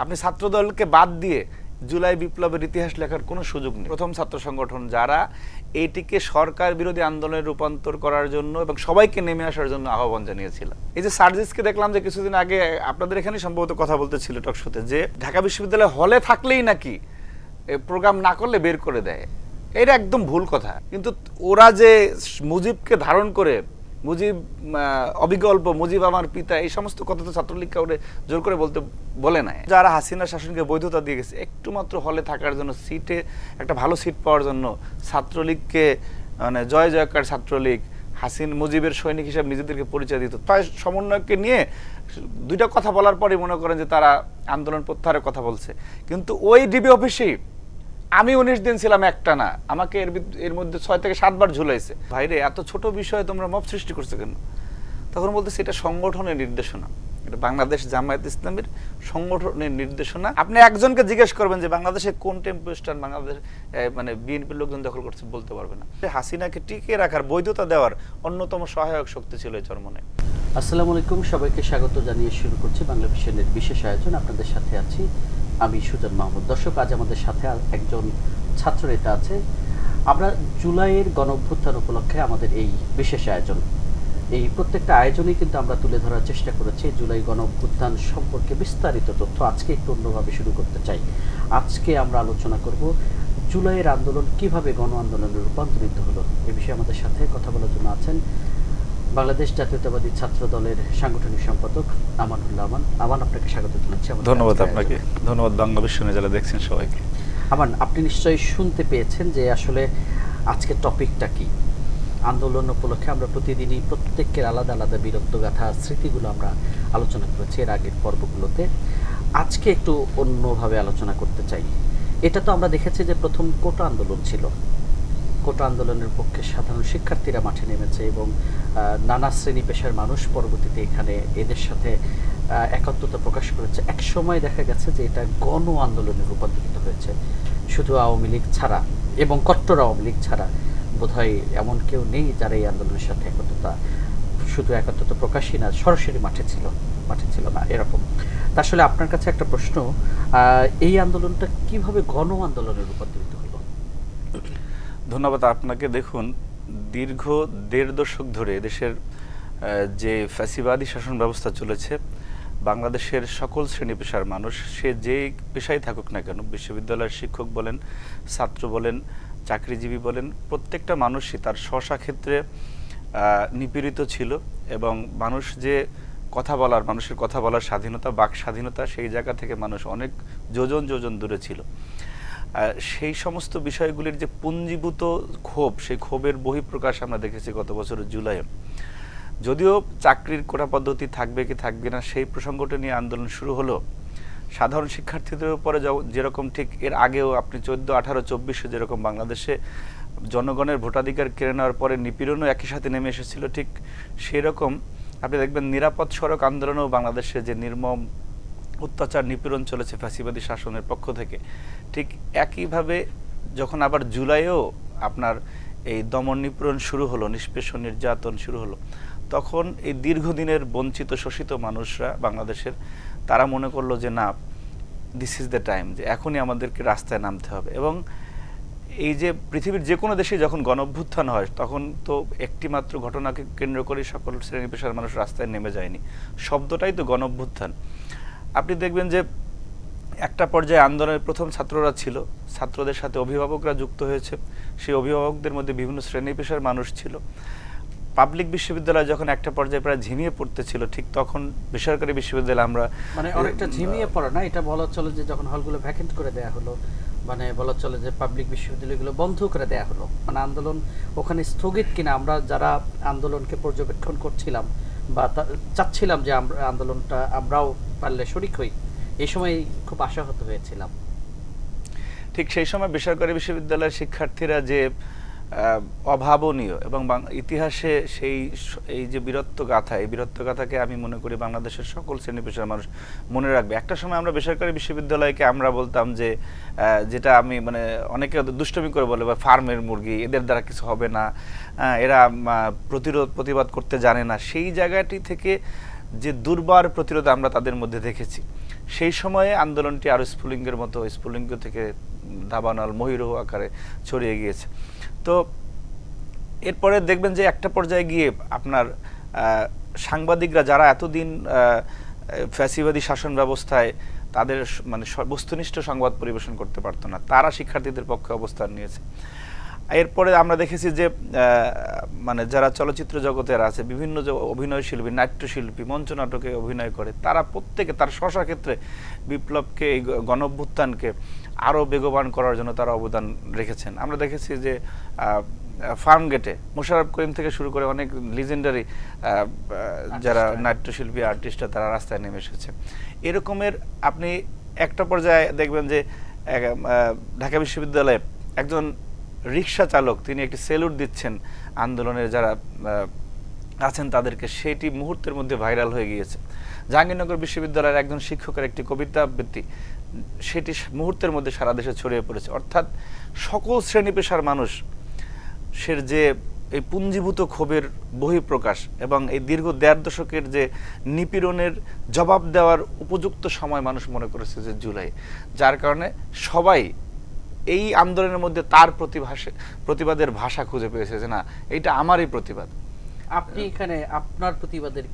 আপনি ছাত্রদলকে বাদ দিয়ে জুলাই বিপ্লবের ইতিহাস লেখার কোনো সুযোগ নেই। প্রথম ছাত্র সংগঠন যারা এইটিকে সরকার বিরোধী আন্দোলনে রূপান্তর করার জন্য এবং সবাইকে নেমে আসার জন্য আহ্বান জানিয়েছিল। এই যে সার্জিসকে দেখলাম যে কিছুদিন আগে আপনাদের এখানে সম্ভবত কথা বলতেছিল টকশোতে, যে ঢাকা বিশ্ববিদ্যালয় হলে থাকলেই নাকি প্রোগ্রাম না করলে বের করে দেয়। এটা একদম ভুল কথা। কিন্তু ওরা যে মুজিবকে ধারণ করে মুজিব অবিকল্প, মুজিব আমার পিতা, এই সমস্ত কথা তো ছাত্রলীগকে ওরে জোর করে বলে নাই। যারা হাসিনা শাসনকে বৈধতা দিয়ে গেছে একটু মাত্র হলে থাকার জন্য, সিটে একটা ভালো সিট পাওয়ার জন্য ছাত্রলীগকে মানে জয় জয়কার ছাত্রলীগ, মুজিবের সৈনিক হিসাবে নিজেদেরকে পরিচয় দিত। তাই সমন্বয়ককে নিয়ে দুইটা কথা বলার পরে মনে করেন যে তারা আন্দোলন প্রত্যাহারের কথা বলছে। কিন্তু ওই ডিবি অফিসেই আমি 19 দিন ছিলাম একটা না, আমাকে এর মধ্যে 6 থেকে 7 বার ঝুলাইছে। ভাইরে, এত ছোট বিষয়ে তোমরা মব সৃষ্টি করছো কেন? তখন বলতেছে এটা সংগঠনের নির্দেশনা, এটা বাংলাদেশ জামায়াত ইসলামের সংগঠনের নির্দেশনা। আপনি একজনকে জিজ্ঞেস করবেন যে বাংলাদেশে কোন টেম্পো স্ট্যান্ড বাংলাদেশ মানে বিএনপির লোকজন দখল করছে, বলতে পারবে না। হাসিনাকে টিকিয়ে রাখার, বৈধতা দেওয়ার অন্যতম সহায়ক শক্তি ছিল এই চরমনে। আসসালামু আলাইকুম, সবাইকে স্বাগত জানিয়ে শুরু করছি বাংলা ভিশনের বিশেষ আয়োজন। আপনাদের সাথে আছি আমি সুজন মাহমুদ। দর্শক, আজ আমাদের সাথে একজন ছাত্র নেতা আছে। আমরা জুলাইয়ের গণঅভ্যুত্থান উপলক্ষে আমাদের এই বিশেষ আয়োজন, এই প্রত্যেকটা আয়োজনই কিন্তু আমরা তুলে ধরার চেষ্টা করেছি জুলাই গণঅভ্যুত্থান সম্পর্কে বিস্তারিত তথ্য। আজকে একটু অন্যভাবে শুরু করতে চাই। আজকে আমরা আলোচনা করব জুলাইয়ের আন্দোলন কিভাবে গণ আন্দোলনে রূপান্তরিত হলো। এ বিষয়ে আমাদের সাথে কথা বলার জন্য আছেন বাংলাদেশ জাতীয়তাবাদী ছাত্র দলের সাংগঠনিক সম্পাদক আমানুল্লাহ আমান। আমান, আপনাকে স্বাগত জানাচ্ছি। ধন্যবাদ আপনাকে, ধন্যবাদ বাংলা ভিশনে যারা দেখছেন সবাইকে। আমান, আপনি নিশ্চয়ই শুনতে পেয়েছেন যে আসলে আজকে টপিকটা কি। আন্দোলন উপলক্ষে আমরা প্রতিদিনই প্রত্যেকের আলাদা আলাদা বীরত্বগাথা, স্মৃতিগুলো আমরা আলোচনা করেছি এর আগের পর্বগুলোতে। আজকে একটু অন্যভাবে আলোচনা করতে চাই। এটা তো আমরা দেখেছি যে প্রথম কোটা আন্দোলন ছিল। কোটা আন্দোলনের পক্ষে সাধারণ শিক্ষার্থীরা মাঠে নেমেছে এবং নানা শ্রেণী পেশার মানুষ পরবর্তীতে এখানে এদের সাথে একাত্মতা প্রকাশ করেছে। এক সময় দেখা গেছে যে এটা গণ আন্দোলনে রূপান্তরিত হয়েছে। শুধু আওয়ামী লীগ ছাড়া এবং কট্টর আওয়ামী লীগ ছাড়া বোধহয় এমন কেউ নেই যারা এই আন্দোলনের সাথে শুধু একাত্মতা প্রকাশই না, সরাসরি মাঠে ছিল না এরকম। তা আসলে আপনার কাছে একটা প্রশ্ন, এই আন্দোলনটা কিভাবে গণ আন্দোলনে রূপান্তরিত হলো? ধন্যবাদ আপনাকে। দেখুন, দীর্ঘ 1.5 দশক ধরে দেশের যে ফ্যাসিবাদী শাসন ব্যবস্থা চলেছে, বাংলাদেশের সকল শ্রেণী পেশার মানুষ, সে যে পেশায় থাকুক না কেন, বিশ্ববিদ্যালয়ের শিক্ষক বলেন, ছাত্র বলেন, চাকরিজীবী বলেন, প্রত্যেকটা মানুষই তার স্ব ক্ষেত্রে নিপীড়িত ছিল। এবং মানুষ যে মানুষের কথা বলার স্বাধীনতা, বাক স্বাধীনতা, সেই জায়গা থেকে মানুষ অনেক যোজন দূরে ছিল। সেই সমস্ত বিষয়গুলির যে পুঞ্জীভূত ক্ষোভ, সেই ক্ষোভের বহিঃপ্রকাশ আমরা দেখেছি গত বছরের জুলাইয়ে। যদিও চাকরির কোটা পদ্ধতি থাকবে কি থাকবে না সেই প্রসঙ্গটা নিয়ে আন্দোলন শুরু হলো, সাধারণ শিক্ষার্থীদের উপরে যেরকম ঠিক এর আগেও আপনি 14, 18, 24 যেরকম বাংলাদেশে জনগণের ভোটাধিকার কেড়ে নেওয়ার পরে নিপীড়নও একই সাথে নেমে এসেছিল, ঠিক সেরকম আপনি দেখবেন নিরাপদ সড়ক আন্দোলনেও বাংলাদেশে যে নির্মম অত্যাচার, নিপীড়ন চলেছে ফ্যাসিবাদী শাসনের পক্ষ থেকে, ঠিক একইভাবে যখন আবার জুলাইয়েও আপনার এই দমন নিপীড়ন শুরু হলো, নিষ্পেষণ নির্যাতন শুরু হলো, তখন এই দীর্ঘদিনের বঞ্চিত শোষিত মানুষরা বাংলাদেশের, তারা মনে করলো যে না, দিস ইজ দ্য টাইম, যে এখনই আমাদেরকে রাস্তায় নামতে হবে। এবং এই যে পৃথিবীর যে কোনো দেশে যখন গণঅভ্যুত্থান হয়, তখন তো একটি মাত্র ঘটনাকে কেন্দ্র করে সকল শ্রেণী পেশার মানুষ রাস্তায় নেমে যায়নি, শব্দটাই তো গণঅভ্যুত্থান। আপনি দেখবেন যে একটা পর্যায়ে আন্দোলনের প্রথম ছাত্ররা ছিল, ছাত্রদের সাথে অভিভাবকরা যুক্ত হয়েছে, সেই অভিভাবকদের মধ্যে বিভিন্ন শ্রেণী পেশার মানুষ ছিল। পাবলিক বিশ্ববিদ্যালয় যখন একটা পর্যায়ে প্রায় ঝিমিয়ে পড়তেছিল, ঠিক তখন বেসরকারি বিশ্ববিদ্যালয় আমরা মানে অনেকটা ঝিমিয়ে পড়ে না, এটা বলা চলে যে যখন হলগুলো ভ্যাকেন্ট করে দেয়া হলো, মানে বলা চলে যে পাবলিক বিশ্ববিদ্যালয়গুলো বন্ধ করে দেয়া হলো, মানে আন্দোলন ওখানে স্থগিত কিনা। আমরা যারা আন্দোলনকে পর্যবেক্ষণ করছিলাম বা চাচ্ছিলাম যে আমরা আন্দোলনটা আমরাও পারলে শরিক হই, এই সময় খুব আশাহত হয়েছিলাম। ঠিক সেই সময় বেসরকারি বিশ্ববিদ্যালয়ের শিক্ষার্থীরা যে অভাবনীয় এবং ইতিহাসে এই যে বীরত্ব গাথা, এই বীরত্ব গাথাকে আমি মনে করি বাংলাদেশের সকল শ্রেণী পেশার মানুষ মনে রাখবে। একটা সময় আমরা বেসরকারি বিশ্ববিদ্যালয়কে আমরা বলতাম যে, যেটা আমি মানে অনেকে দুষ্টমি করে বলে, বা ফার্মের মুরগি, এদের দ্বারা কিছু হবে না, এরা প্রতিবাদ করতে জানে না। সেই জায়গাটি থেকে যে দুর্বার প্রতিরোধ আমরা তাদের মধ্যে দেখেছি, সেই সময়ে আন্দোলনটি আরও স্ফুলিঙ্গের মতো স্ফুলিঙ্গ থেকে দাবানল মহিরহ আকারে ছড়িয়ে গিয়েছে। তো এরপরে দেখবেন যে একটা পর্যায়ে গিয়ে আপনার সাংবাদিকরা যারা এতদিন ফ্যাসিবাদী শাসন ব্যবস্থায় তাদের মানে বস্তুনিষ্ঠ সংবাদ পরিবেশন করতে পারতো না, তারা শিক্ষার্থীদের পক্ষে অবস্থান নিয়েছে। এরপরে আমরা দেখেছি যে মানে যারা চলচ্চিত্র জগতের আছে, বিভিন্ন যে অভিনয় শিল্পী, নাট্যশিল্পী, মঞ্চ নাটকে অভিনয় করে, তারা প্রত্যেকে তার স্ব ক্ষেত্রে বিপ্লবকে, এই গণঅভ্যুত্থানকে আরও বেগবান করার জন্য তারা অবদান রেখেছেন। আমরা দেখেছি যে ফার্ম গেটে মোশাররফ করিম থেকে শুরু করে অনেক লিজেন্ডারি যারা নাট্যশিল্পী, আর্টিস্টরা তারা রাস্তায় নেমে এসেছে। এরকমের আপনি একটা পর্যায়ে দেখবেন যে ঢাকা বিশ্ববিদ্যালয়ে একজন রিক্সা চালক তিনি একটি সেলুট দিচ্ছেন আন্দোলনের যারা আছেন তাদেরকে, সেটি মুহূর্তের মধ্যে ভাইরাল হয়ে গিয়েছে। জাহাঙ্গীরনগর বিশ্ববিদ্যালয়ের একজন শিক্ষকের একটি কবিতা আবৃত্তি, সেটি মুহূর্তের মধ্যে সারা দেশে ছড়িয়ে পড়েছে। অর্থাৎ সকল শ্রেণী পেশার মানুষ সের যে এই পুঞ্জীভূত ক্ষোভের বহিঃপ্রকাশ এবং এই দীর্ঘ 1.5 দশকের যে নিপীড়নের জবাব দেওয়ার উপযুক্ত সময় মানুষ মনে করেছে যে জুলাই, যার কারণে সবাই এই আন্দোলনের মধ্যে তার প্রতিবাদের ভাষা খুঁজে পেয়েছে যে না, এইটা আমারই প্রতিবাদ। আপনি এখানে আপনার প্রতিবাদের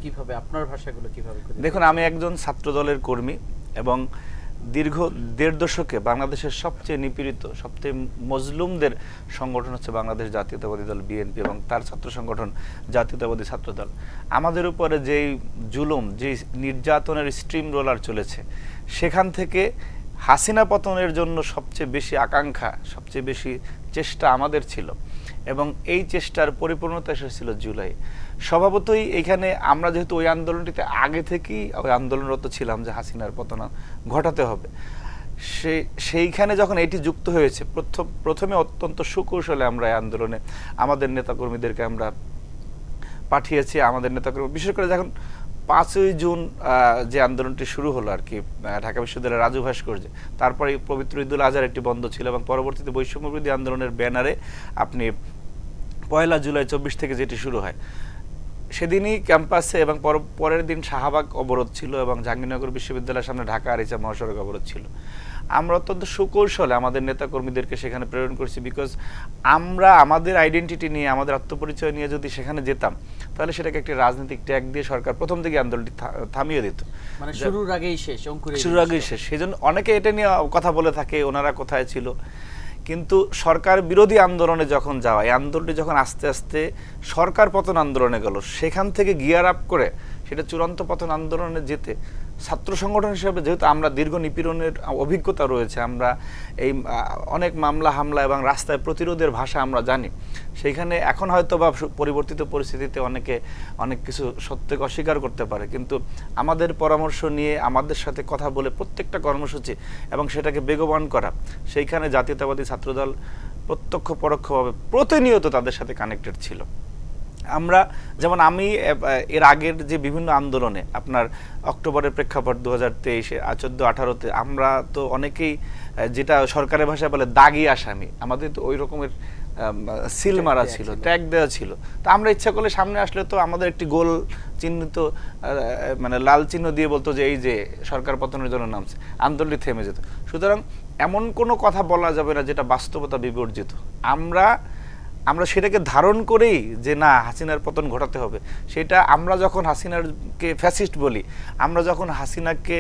কিভাবে, আপনার ভাষাগুলো কিভাবে? দেখুন, আমি একজন ছাত্র দলের কর্মী এবং দীর্ঘ 1.5 দশকে বাংলাদেশের সবচেয়ে নিপীড়িত, সবচেয়ে মজলুমদের সংগঠন হচ্ছে বাংলাদেশ জাতীয়তাবাদী দল বিএনপি এবং তার ছাত্র সংগঠন জাতীয়তাবাদী ছাত্র দল। আমাদের উপরে যেই জুলুম, যেই নির্যাতনের স্ট্রিম রোলার চলেছে, সেখান থেকে হাসিনা পতনের জন্য সবচেয়ে বেশি আকাঙ্ক্ষা, সবচেয়ে বেশি চেষ্টা আমাদের ছিল এবং এই চেষ্টার পরিপূর্ণতা এসেছিল জুলাই। স্বভাবতই এখানে আমরা যেহেতু ওই আন্দোলনটিতে আগে থেকেই ওই আন্দোলনরত ছিলাম যে হাসিনার পতন ঘটাতে হবে, সেইখানে যখন এটি যুক্ত হয়েছে, প্রথমে অত্যন্ত সুকৌশলে আমরা এই আন্দোলনে আমাদের নেতাকর্মীদেরকে আমরা পাঠিয়েছি। আমাদের নেতাকর্মী বিশেষ করে যখন 5ই জুন যে আন্দোলনটি শুরু হলো আর কি ঢাকা বিশ্ববিদ্যালয়ের রাজু ভাস্কর্যে, তারপরে পবিত্র ঈদুল আজহার একটি বন্ধ ছিল এবং পরবর্তীতে বৈষম্য বিরোধী আন্দোলনের ব্যানারে আপনি 1 জুলাই 24 থেকে যেটি শুরু হয়, সেদিনই ক্যাম্পাসে এবং পরের দিন শাহবাগ অবরোধ ছিল এবং জাহাঙ্গীরনগর বিশ্ববিদ্যালয়ের সামনে ঢাকা আরিচা মহাসড়ক অবরোধ ছিল। আমরা অত্যন্ত সুকৌশলে আমাদের নেতাকর্মীদেরকে সেখানে প্রেরণ করছি, বিকজ আমরা আমাদের আইডেন্টিটি নিয়ে, আমাদের আত্মপরিচয় নিয়ে যদি সেখানে যেতাম, তাহলে সেটাকে একটি রাজনৈতিক ট্যাগ দিয়ে সরকার প্রথম দিকে আন্দোলনটি থামিয়ে দিত। মানে শুরুর আগেই শেষ, শুরুর আগেই শেষ। সেই জন্য অনেকে এটা নিয়ে কথা বলে থাকে, ওনারা কোথায় ছিল। কিন্তু সরকার বিরোধী আন্দোলনে যখন যাওয়া, এই আন্দোলনটি যখন আস্তে আস্তে সরকার পতন আন্দোলনে গেল, সেখান থেকে গিয়ার আপ করে সেটা চূড়ান্ত পতন আন্দোলনে যেতে ছাত্র সংগঠন হিসেবে যেহেতু আমরা দীর্ঘ নিপীড়নের অভিজ্ঞতা রয়েছে, আমরা এই অনেক মামলা হামলা এবং রাস্তায় প্রতিরোধের ভাষা আমরা জানি, সেইখানে এখন হয়তো বা পরিবর্তিত পরিস্থিতিতে অনেকে অনেক কিছু সত্যকে অস্বীকার করতে পারে, কিন্তু আমাদের পরামর্শ নিয়ে আমাদের সাথে কথা বলে প্রত্যেকটা কর্মসূচি এবং সেটাকে বেগবান করা, সেইখানে জাতীয়তাবাদী ছাত্রদল প্রত্যক্ষ পরোক্ষভাবে প্রতিনিয়ত তাদের সাথে কানেক্টেড ছিল। আমরা যেমন আমি এর আগের যে বিভিন্ন আন্দোলনে আপনার অক্টোবরের প্রেক্ষাপট 2023, 14-18-তে আমরা তো অনেকেই যেটা সরকারের ভাষায় বলে দাগি আসামি, আমাদের তো ওই রকমের সিল মারা ছিল, ট্যাগ দেওয়া ছিল। তো আমরা ইচ্ছা করলে সামনে আসলে তো আমাদের একটি গোল চিহ্নিত মানে লাল চিহ্ন দিয়ে বলতো যে এই যে সরকার পতনের জন্য নামছে, আন্দোলনটি থেমে যেত। সুতরাং এমন কোনো কথা বলা যাবে না যেটা বাস্তবতা বিবর্জিত। আমরা সেটাকে ধারণ করেই যে না, হাসিনার পতন ঘটাতে হবে, সেটা আমরা যখন হাসিনাকে ফ্যাসিস্ট বলি, আমরা যখন হাসিনাকে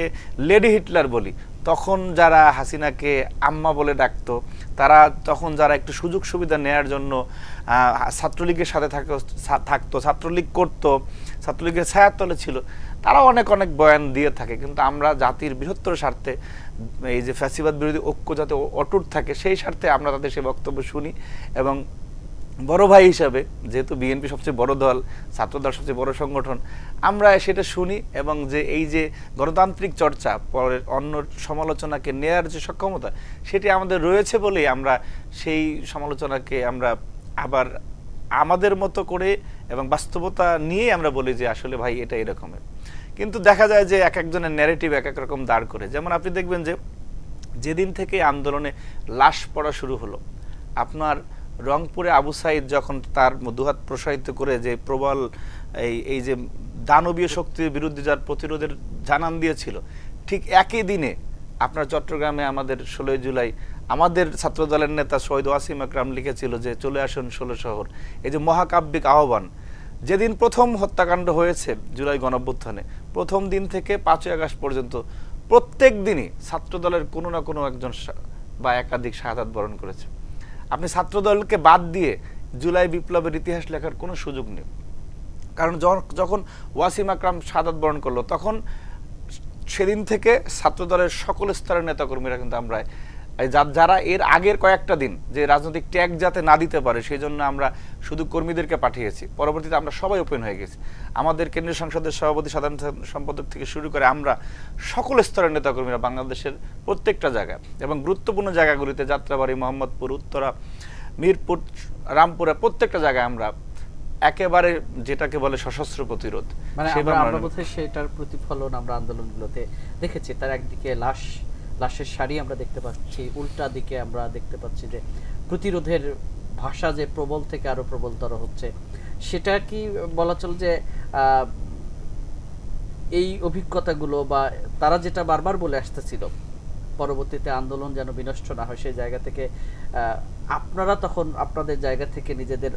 লেডি হিটলার বলি, তখন যারা হাসিনাকে আম্মা বলে ডাকতো, তারা তখন যারা একটু সুযোগ সুবিধা নেয়ার জন্য ছাত্রলীগের সাথে থাকতো, ছাত্রলীগ করতো, ছাত্রলীগের ছায়ার তলে ছিল, তারা অনেক অনেক বয়ান দিয়ে থাকে। কিন্তু আমরা জাতির বৃহত্তর স্বার্থে, এই যে ফ্যাসিবাদ বিরোধী ঐক্য যাতে অটুট থাকে, সেই স্বার্থে আমরা তাদের সে বক্তব্য শুনি এবং বড় ভাই হিসাবে, যেহেতু বিএনপি সবচেয়ে বড় দল, ছাত্রদল সবচেয়ে বড় সংগঠন, আমরা সেটা শুনি এবং যে এই যে গণতান্ত্রিক চর্চা, পরের অন্য সমালোচনাকে নেয়ার যে সক্ষমতা, সেটি আমাদের রয়েছে বলেই আমরা সেই সমালোচনাকে আমরা আবার আমাদের মতো করে এবং বাস্তবতা নিয়ে আমরা বলি যে আসলে ভাই এটা এরকমের। কিন্তু দেখা যায় যে এক একজনের ন্যারেটিভ এক এক রকম দাঁড় করে। যেমন আপনি দেখবেন যে যেদিন থেকে আন্দোলনে লাশ পড়া শুরু হলো, আপনার রংপুরে আবু সাইদ যখন তার দুহাত প্রসারিত করে যে প্রবল এই যে দানবীয় শক্তির বিরুদ্ধে যার প্রতিরোধের জানান দিয়েছিল, ঠিক একই দিনে আপনার চট্টগ্রামে আমাদের 16 জুলাই আমাদের ছাত্রদলের নেতা শহীদ ওয়াসিম আকরাম লিখেছিল যে চলে আসুন 16 শহর, এই যে মহাকাব্যিক আহ্বান। যেদিন প্রথম হত্যাকাণ্ড হয়েছে জুলাই গণঅভ্যুত্থানে, প্রথম দিন থেকে 5ই আগস্ট পর্যন্ত প্রত্যেক দিনই ছাত্রদলের কোনো না কোনো একজন বা একাধিক শাহাদাত বরণ করেছে। আপনি ছাত্রদলকে বাদ দিয়ে জুলাই বিপ্লবের ইতিহাস লেখার কোনো সুযোগ নেই। কারণ যখন ওয়াসিম আকরাম শাহাদাত বরণ করলো, তখন সেদিন থেকে ছাত্রদলের সকল স্তরের নেতাকর্মীরা কিন্তু আমরা যারা এর আগের কয়েকটা দিন যে রাজনৈতিক ট্যাগ যাতে না দিতে পারে সেই জন্য আমরা শুধু কর্মীদেরকে পাঠিয়েছি, পরবর্তীতে আমরা সবাই ওপেন হয়ে গেছি। আমাদের কেন্দ্রীয় সংসদের সভাপতি, সাধারণ সম্পাদক থেকে শুরু করে আমরা সকল স্তরের নেতাকর্মীরা বাংলাদেশের প্রত্যেকটা জায়গায় এবং গুরুত্বপূর্ণ জায়গাগুলিতে, যাত্রাবাড়ি, মোহাম্মদপুর, উত্তরা, মিরপুর, রামপুরে, প্রত্যেকটা জায়গায় আমরা একেবারে যেটাকে বলে সশস্ত্র প্রতিরোধ, মানে আমরা বোধহয় সেটার প্রতিফলন আমরা আন্দোলনগুলোতে দেখেছি। তার একদিকে লাশের সারি আমরা দেখতে পাচ্ছি, উল্টা দিকে আমরা দেখতে পাচ্ছি যে প্রতিরোধের ভাষা যে প্রবল থেকে আরো প্রবলতর হচ্ছে। সেটা কি বলা চলে যে এই অভিজ্ঞতাগুলো বা তারা যেটা বারবার বলে আসতেছিল পরবর্তীতে আন্দোলন যেন বিনষ্ট না হয়, সেই জায়গা থেকে আপনারা তখন আপনাদের জায়গা থেকে নিজেদের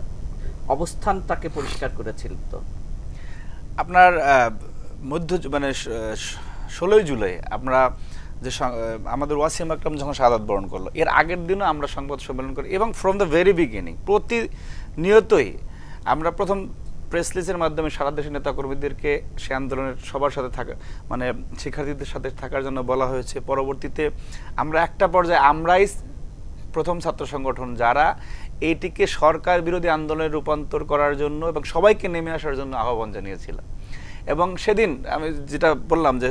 অবস্থানটাকে পরিষ্কার করেছিল? তো আপনার মানে 16 জুলাই আমরা যে আমাদের ওয়াসিম আকরাম যখন শাহাদাত বরণ করলো, এর আগের দিনও আমরা সংবাদ সম্মেলন করি এবং ফ্রম দ্য ভেরি বিগিনিং প্রতিনিয়তই আমরা প্রথম প্রেস রিলিজের মাধ্যমে সারা দেশের নেতাকর্মীদেরকে সে আন্দোলনের সবার সাথে থাকা, মানে শিক্ষার্থীদের সাথে থাকার জন্য বলা হয়েছে। পরবর্তীতে আমরা একটা পর্যায়ে আমরাই প্রথম ছাত্র সংগঠন যারা এইটিকে সরকার বিরোধী আন্দোলনে রূপান্তর করার জন্য এবং সবাইকে নেমে আসার জন্য আহ্বান জানিয়েছিলাম। এবং সেদিন আমি যেটা বললাম যে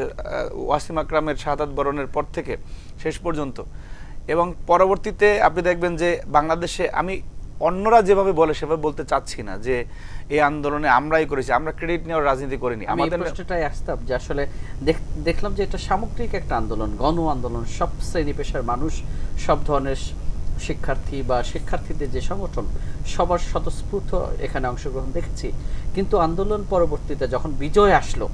ওয়াসিম আকরামের শাহাদাত বরণের পর থেকে শেষ পর্যন্ত এবং পরবর্তীতে আপনি দেখবেন যে বাংলাদেশে, আমি অন্যরা যেভাবে বলে সেভাবে বলতে চাচ্ছি না যে এই আন্দোলনে আমরাই করেছি, আমরা ক্রেডিট নেওয়ার রাজনীতি করিনি। আমাদের প্রশ্নটাই আসতাম যে আসলে দেখলাম যে এটা সামগ্রিক একটা আন্দোলন, গণ আন্দোলন, সব শ্রেণী পেশার মানুষ, সব ধরনের শিক্ষার্থী বা শিক্ষার্থীদের যে সংগঠন, সবার স্বতঃস্ফূর্ত এখানে অংশগ্রহণ দেখেছি। কিন্তু আন্দোলন পরবর্তীতে যখন বিজয় আসলো,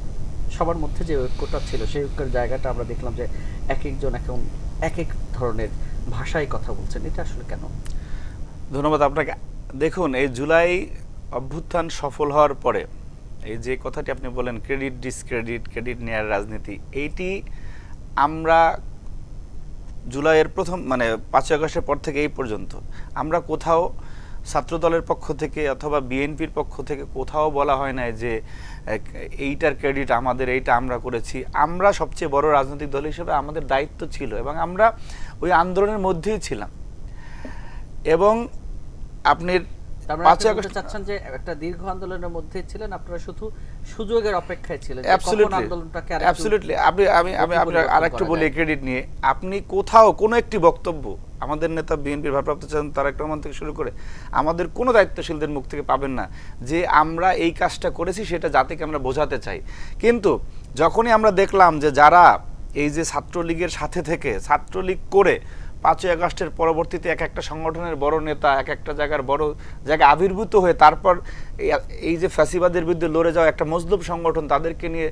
সবার মধ্যে যে ঐক্যটা ছিল সেই ঐক্যের জায়গাটা আমরা দেখলাম যে এক একজন এখন এক এক ধরনের ভাষায় কথা বলছেন। এটা আসলে কেন? ধন্যবাদ আপনাকে। দেখুন, এই জুলাই অভ্যুত্থান সফল হওয়ার পরে এই যে কথাটি আপনি বলেন ক্রেডিট ডিসক্রেডিট, ক্রেডিট নেয়ার রাজনীতি, এইটি আমরা জুলাইয়ের প্রথম মানে 5ই আগস্টের পর থেকে এই পর্যন্ত আমরা কোথাও ছাত্রদলের পক্ষ থেকে অথবা বিএনপির পক্ষ থেকে কোথাও বলা হয় না যে এইটার ক্রেডিট আমাদের, এইটা আমরা করেছি। আমরা সবচেয়ে বড় রাজনৈতিক দল হিসেবে আমাদের দায়িত্ব ছিল এবং আমরা ওই আন্দোলনের মধ্যেই ছিলাম। এবং আপনি 5ই আগস্ট চাচ্ছেন যে একটা দীর্ঘ আন্দোলনের মধ্যে ছিলেন, আপনারা শুধু সুযোগের অপেক্ষায় ছিলেন কখন আন্দোলনটাকে অ্যাবসলিউটলি। আমি আরেকটু বলি ক্রেডিট নিয়ে, আপনি কোথাও কোনো একটি বক্তব্য আমাদের নেতা বিএনপির ভারপ্রাপ্ত চেয়ারম্যান তারেক রহমান থেকে শুরু করে আমাদের কোনো দায়িত্বশীলদের মুখ থেকে পাবেন না যে আমরা এই কাজটা করেছি, সেটা জাতিকে আমরা বোঝাতে চাই। কিন্তু যখনই আমরা দেখলাম যে যারা এই যে ছাত্রলীগের সাথে থেকে ছাত্রলীগ করে 5ই আগস্টের পরবর্তীতে এক একটা সংগঠনের বড় নেতা এক একটা জায়গার বড় জায়গায় আবির্ভূত হয়ে তারপর এই যে ফ্যাসিবাদের বিরুদ্ধে লড়ে যাওয়া একটা মজলুম সংগঠন, তাদেরকে নিয়ে